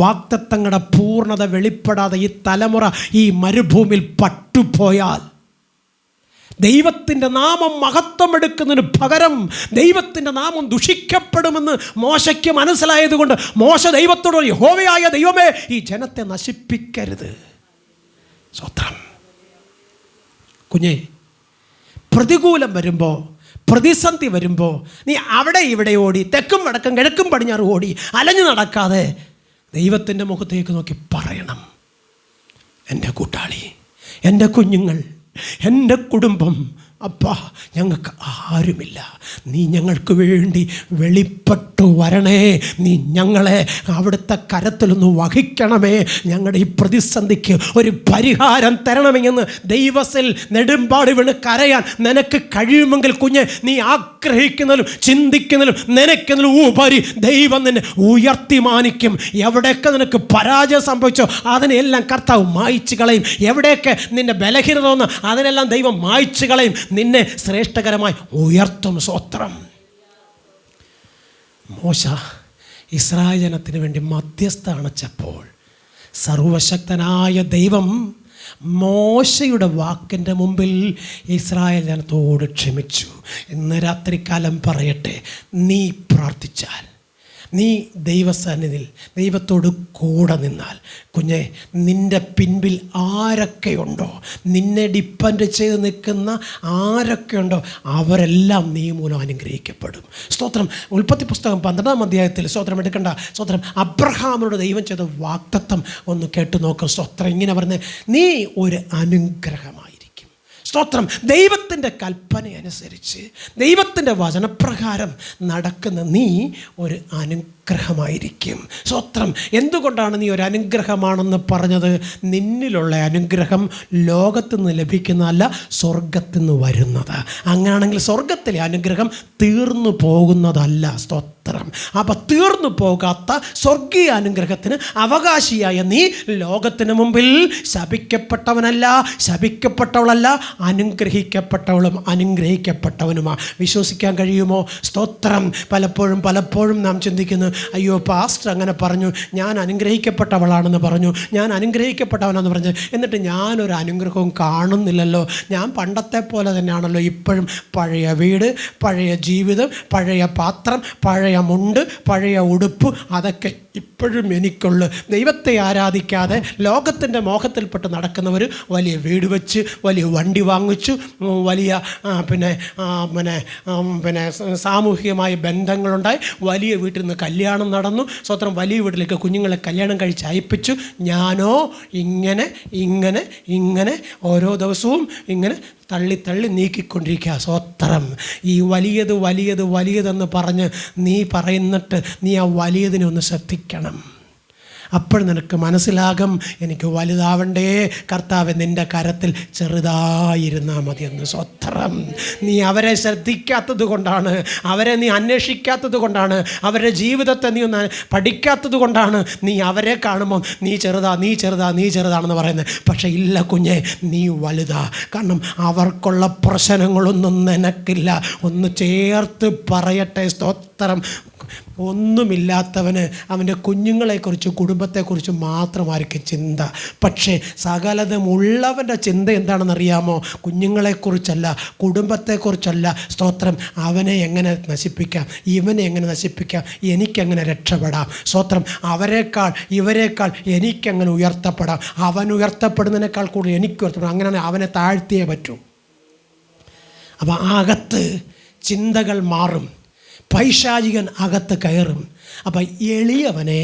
Speaker 1: വാഗ്ദത്തങ്ങളുടെ പൂർണ്ണത വെളിപ്പെടാതെ ഈ തലമുറ ഈ മരുഭൂമിയിൽ പട്ടുപോയാൽ ദൈവത്തിൻ്റെ നാമം മഹത്വം എടുക്കുന്നതിന് പകരം ദൈവത്തിൻ്റെ നാമം ദുഷിക്കപ്പെടുമെന്ന് മോശയ്ക്ക് മനസ്സിലായതുകൊണ്ട് മോശ ദൈവത്തോട്, യഹോവയായ ദൈവമേ, ഈ ജനത്തെ നശിപ്പിക്കരുത്. സ്തോത്രം. കുഞ്ഞേ, പ്രതികൂലം വരുമ്പോൾ, പ്രതിസന്ധി വരുമ്പോൾ നീ അവിടെ ഇവിടെ ഓടി, തെക്കും വടക്കും കിഴക്കും പടിഞ്ഞാറ് ഓടി അലഞ്ഞു നടക്കാതെ ദൈവത്തിൻ്റെ മുഖത്തേക്ക് നോക്കി പറയണം, എൻ്റെ കൂട്ടാളി, എൻ്റെ കുഞ്ഞുങ്ങൾ, എൻ്റെ കുടുംബം അപ്പാ ഞങ്ങൾക്ക് ആരുമില്ല, നീ ഞങ്ങൾക്ക് വേണ്ടി വെളിപ്പെട്ടു വരണേ, നീ ഞങ്ങളെ അവിടുത്തെ കരത്തിലൊന്ന് വഹിക്കണമേ, ഞങ്ങളുടെ ഈ പ്രതിസന്ധിക്ക് ഒരു പരിഹാരം തരണമെന്ന് ദൈവത്തിൽ നെടുമ്പാട് വീണ് കരയാൻ നിനക്ക് കഴിയുമെങ്കിൽ കുഞ്ഞെ, നീ ആഗ്രഹിക്കുന്നതിലും ചിന്തിക്കുന്നതിലും നനയ്ക്കുന്നതിലും ഉപരി ദൈവം നിന്നെ ഉയർത്തി മാനിക്കും. എവിടെയൊക്കെ നിനക്ക് പരാജയം സംഭവിച്ചോ അതിനെല്ലാം കർത്താവ് മായ്ച്ചു കളയും. എവിടെയൊക്കെ നിന്റെ ബലഹീനത തോന്നുന്നു അതിനെല്ലാം ദൈവം മായ്ച്ചു കളയും. നിന്നെ ശ്രേഷ്ഠകരമായി ഉയർത്തും. സ്തോത്രം. മോശ ഇസ്രായേൽ ജനത്തിന് വേണ്ടി മധ്യസ്ഥ അണച്ചപ്പോൾ സർവശക്തനായ ദൈവം മോശയുടെ വാക്കിൻ്റെ മുമ്പിൽ ഇസ്രായേൽ ജനത്തോട് ക്ഷമിച്ചു. ഇന്ന് രാത്രികാലം പറയട്ടെ, നീ പ്രാർത്ഥിച്ചാൽ, നീ ദൈവസന്നിധിയിൽ ദൈവത്തോട് കൂടെ നിന്നാൽ കുഞ്ഞെ, നിൻ്റെ പിൻപിൽ ആരൊക്കെയുണ്ടോ, നിന്നെ ഡിപ്പെൻഡ് ചെയ്ത് നിൽക്കുന്ന ആരൊക്കെയുണ്ടോ അവരെല്ലാം നീ മൂലം അനുഗ്രഹിക്കപ്പെടും. സ്തോത്രം. ഉൽപ്പത്തി പുസ്തകം 12-ാം അധ്യായത്തിൽ സ്തോത്രം എടുക്കണ്ട, സ്തോത്രം, അബ്രഹാമിനോട് ദൈവം ചെയ്ത വാഗ്ദത്തം ഒന്ന് കേട്ടു നോക്കും. സ്തോത്രം. ഇങ്ങനെ പറഞ്ഞ്, നീ ഒരു അനുഗ്രഹമായിരിക്കും. സ്തോത്രം. ദൈവത്തിൻ്റെ കൽപ്പന അനുസരിച്ച് ദൈവത്തിൻ്റെ വചനപ്രകാരം നടക്കുന്ന നീ ഒരു അനുഗ്രഹമായിരിക്കും. സ്തോത്രം. എന്തുകൊണ്ടാണ് നീ ഒരു അനുഗ്രഹമാണെന്ന് പറഞ്ഞത്? നിന്നിലുള്ള അനുഗ്രഹം ലോകത്തു നിന്ന് ലഭിക്കുന്നതല്ല, സ്വർഗത്തിൽ നിന്ന് വരുന്നത്. അങ്ങനെയാണെങ്കിൽ സ്വർഗത്തിലെ അനുഗ്രഹം തീർന്നു പോകുന്നതല്ല. സ്തോത്രം. അപ്പം തീർന്നു പോകാത്ത സ്വർഗീയ അനുഗ്രഹത്തിന് അവകാശിയായ നീ ലോകത്തിന് മുമ്പിൽ ശപിക്കപ്പെട്ടവനല്ല, ശപിക്കപ്പെട്ടവളല്ല, അനുഗ്രഹിക്കപ്പെട്ടവളും അനുഗ്രഹിക്കപ്പെട്ടവനുമാ. വിശ്വസിക്കാൻ കഴിയുമോ? സ്തോത്രം. പലപ്പോഴും നാം ചിന്തിക്കുന്നു, അയ്യോ പാസ്റ്റർ അങ്ങനെ പറഞ്ഞു, ഞാൻ അനുഗ്രഹിക്കപ്പെട്ടവളാണെന്ന് പറഞ്ഞു, ഞാൻ അനുഗ്രഹിക്കപ്പെട്ടവനാണെന്ന് പറഞ്ഞു, എന്നിട്ട് ഞാനൊരു അനുഗ്രഹവും കാണുന്നില്ലല്ലോ, ഞാൻ പണ്ടത്തെ പോലെ തന്നെയാണല്ലോ ഇപ്പോഴും. പഴയ വീട്, പഴയ ജീവിതം, പഴയ പാത്രം, പഴയ മുണ്ട്, പഴയ ഉടുപ്പ്, അതൊക്കെ ഇപ്പോഴും എനിക്കുള്ളു. ദൈവത്തെ ആരാധിക്കാതെ ലോകത്തിൻ്റെ മോഹത്തിൽപ്പെട്ട് നടക്കുന്നവർ വലിയ വീട് വെച്ച്, വലിയ വണ്ടി വാങ്ങിച്ചു, വലിയ പിന്നെ സാമൂഹികമായ ബന്ധങ്ങളുണ്ടായി, വലിയ വീട്ടിൽ നിന്ന് കല്യാണം നടന്നു. സ്വത്രം. വലിയ വീട്ടിലേക്ക് കുഞ്ഞുങ്ങളെ കല്യാണം കഴിച്ച് അയപ്പിച്ചു. ഞാനോ ഇങ്ങനെ ഓരോ ദിവസവും ഇങ്ങനെ തള്ളി നീക്കിക്കൊണ്ടിരിക്കുക. സ്വത്രം. ഈ വലിയതെന്ന് പറഞ്ഞ് നീ പറയുന്നിട്ട് നീ ആ വലിയതിനെ ഒന്ന് ശ്രദ്ധിക്കണം. അപ്പോൾ നിനക്ക് മനസ്സിലാകും, എനിക്ക് വലുതാവണ്ടേ കർത്താവ്, നിൻ്റെ കരത്തിൽ ചെറുതായിരുന്നാൽ മതിയെന്ന്. സ്വത്രം. നീ അവരെ ശ്രദ്ധിക്കാത്തത് കൊണ്ടാണ്, അവരെ നീ അന്വേഷിക്കാത്തത് കൊണ്ടാണ്, അവരുടെ ജീവിതത്തെ നീ ഒന്ന് പഠിക്കാത്തത് കൊണ്ടാണ് നീ അവരെ കാണുമ്പോൾ നീ ചെറുതാണെന്ന് പറയുന്നത്. പക്ഷേ ഇല്ല കുഞ്ഞെ, നീ വലുതാ. കാരണം അവർക്കുള്ള പ്രശ്നങ്ങളൊന്നും നിനക്കില്ല. ഒന്ന് ചേർത്ത് പറയട്ടെ. സ്തോത്രം. ഒന്നുമില്ലാത്തവന് അവൻ്റെ കുഞ്ഞുങ്ങളെക്കുറിച്ച് കുടുംബത്തെക്കുറിച്ച് മാത്രമായിരിക്കും ചിന്ത. പക്ഷേ സകലതും ഉള്ളവൻ്റെ ചിന്ത എന്താണെന്നറിയാമോ? കുഞ്ഞുങ്ങളെക്കുറിച്ചല്ല, കുടുംബത്തെക്കുറിച്ചല്ല. സ്തോത്രം. അവനെ എങ്ങനെ നശിപ്പിക്കാം, ഇവനെ എങ്ങനെ നശിപ്പിക്കാം, എനിക്കെങ്ങനെ രക്ഷപ്പെടാം. സ്തോത്രം. ഇവരെക്കാൾ എനിക്കെങ്ങനെ ഉയർത്തപ്പെടാം, അവൻ ഉയർത്തപ്പെടുന്നതിനേക്കാൾ കൂടുതൽ എനിക്ക് ഉയർത്തപ്പെടാം. അങ്ങനെയാണ് അവനെ താഴ്ത്തിയേ പറ്റൂ. അപ്പോൾ അകത്ത് ചിന്തകൾ മാറും, പൈശാചികൻ അകത്ത് കയറും. അപ്പം എളിയവനെ,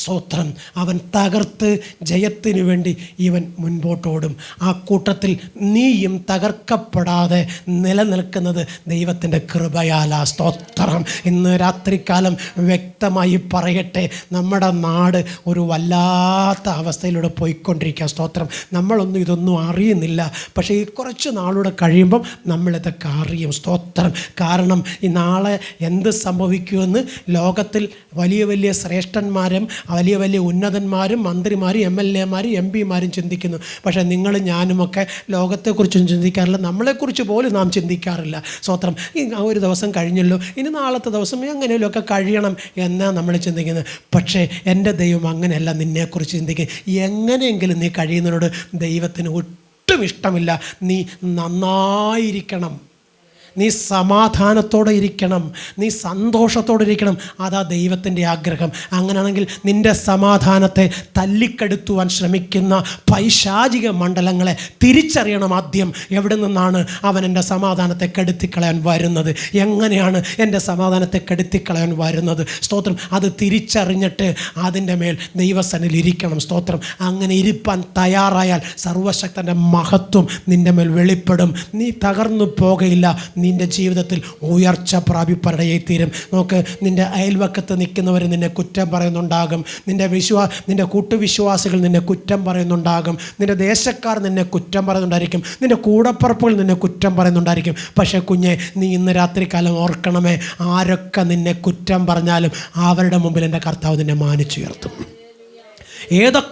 Speaker 1: സ്തോത്രം, അവൻ തകർത്ത് ജയത്തിനു വേണ്ടി ഇവൻ മുൻപോട്ടോടും. ആ കൂട്ടത്തിൽ നീയും തകർക്കപ്പെടാതെ നിലനിൽക്കുന്നത് ദൈവത്തിൻ്റെ കൃപയാലാ. സ്തോത്രം. ഇന്ന് രാത്രികാലം വ്യക്തമായി പറയട്ടെ, നമ്മുടെ നാട് ഒരു വല്ലാത്ത അവസ്ഥയിലൂടെ പോയിക്കൊണ്ടിരിക്കുക. സ്തോത്രം. നമ്മളൊന്നും ഇതൊന്നും അറിയുന്നില്ല, പക്ഷേ ഈ കുറച്ച് നാളൂടെ കഴിയുമ്പം നമ്മളിതൊക്കെ അറിയും. സ്തോത്രം. കാരണം ഈ നാളെ എന്ത് സംഭവിക്കുമെന്ന് ലോകത്തിൽ വലിയ ശ്രേഷ്ഠന്മാരും വലിയ ഉന്നതന്മാരും മന്ത്രിമാരും MLA-മാരും MP-മാരും ചിന്തിക്കുന്നു. പക്ഷേ നിങ്ങളും ഞാനുമൊക്കെ ലോകത്തെക്കുറിച്ചൊന്നും ചിന്തിക്കാറില്ല, നമ്മളെക്കുറിച്ച് പോലും നാം ചിന്തിക്കാറില്ല. സ്തോത്രം. ഒരു ദിവസം കഴിഞ്ഞല്ലോ, ഇനി നാളത്തെ ദിവസം എങ്ങനെയൊക്കെ കഴിയണം എന്നാണ് നമ്മൾ ചിന്തിക്കുന്നത്. പക്ഷേ എൻ്റെ ദൈവം അങ്ങനെയല്ല നിന്നെക്കുറിച്ച് ചിന്തിക്കുക. എങ്ങനെയെങ്കിലും നീ കഴിയുന്നതിനോട് ദൈവത്തിന് ഒട്ടും ഇഷ്ടമില്ല. നീ നന്നായിരിക്കണം, നീ സമാധാനത്തോടെ ഇരിക്കണം, നീ സന്തോഷത്തോടെ ഇരിക്കണം. അതാ ദൈവത്തിൻ്റെ ആഗ്രഹം. അങ്ങനെയാണെങ്കിൽ നിൻ്റെ സമാധാനത്തെ തല്ലിക്കെടുത്തുവാൻ ശ്രമിക്കുന്ന പൈശാചിക മണ്ഡലങ്ങളെ തിരിച്ചറിയണം. ആദ്യം എവിടെ നിന്നാണ് അവൻ എൻ്റെ സമാധാനത്തെ കെടുത്തിക്കളയാൻ വരുന്നത്, എങ്ങനെയാണ് എൻ്റെ സമാധാനത്തെ കെടുത്തിക്കളയാൻ വരുന്നത്. സ്തോത്രം. അത് തിരിച്ചറിഞ്ഞിട്ട് അതിൻ്റെ മേൽ ദൈവസന്നിധിയിൽ ഇരിക്കണം. സ്തോത്രം. അങ്ങനെ ഇരിപ്പാൻ തയ്യാറായാൽ സർവശക്തൻ്റെ മഹത്വം നിൻ്റെ മേൽ വെളിപ്പെടും. നീ തകർന്നു പോകയില്ല. നിൻ്റെ ജീവിതത്തിൽ ഉയർച്ച പ്രാപിപ്പടയായി തീരും. നോക്ക്, നിൻ്റെ അയൽവക്കത്ത് നിൽക്കുന്നവർ നിന്നെ കുറ്റം പറയുന്നുണ്ടാകും, നിൻ്റെ കൂട്ടുവിശ്വാസികൾ നിന്നെ കുറ്റം പറയുന്നുണ്ടാകും, നിൻ്റെ ദേശക്കാർ നിന്നെ കുറ്റം പറയുന്നുണ്ടായിരിക്കും, നിൻ്റെ കൂടപ്പറപ്പുകൾ നിന്നെ കുറ്റം പറയുന്നുണ്ടായിരിക്കും. പക്ഷേ കുഞ്ഞെ, നീ ഇന്ന് രാത്രികാലം ഓർക്കണമേ, ആരൊക്കെ നിന്നെ കുറ്റം പറഞ്ഞാലും അവരുടെ മുമ്പിൽ എൻ്റെ കർത്താവ് നിന്നെ മാനിച്ചുയർത്തും. ഏതൊക്കെ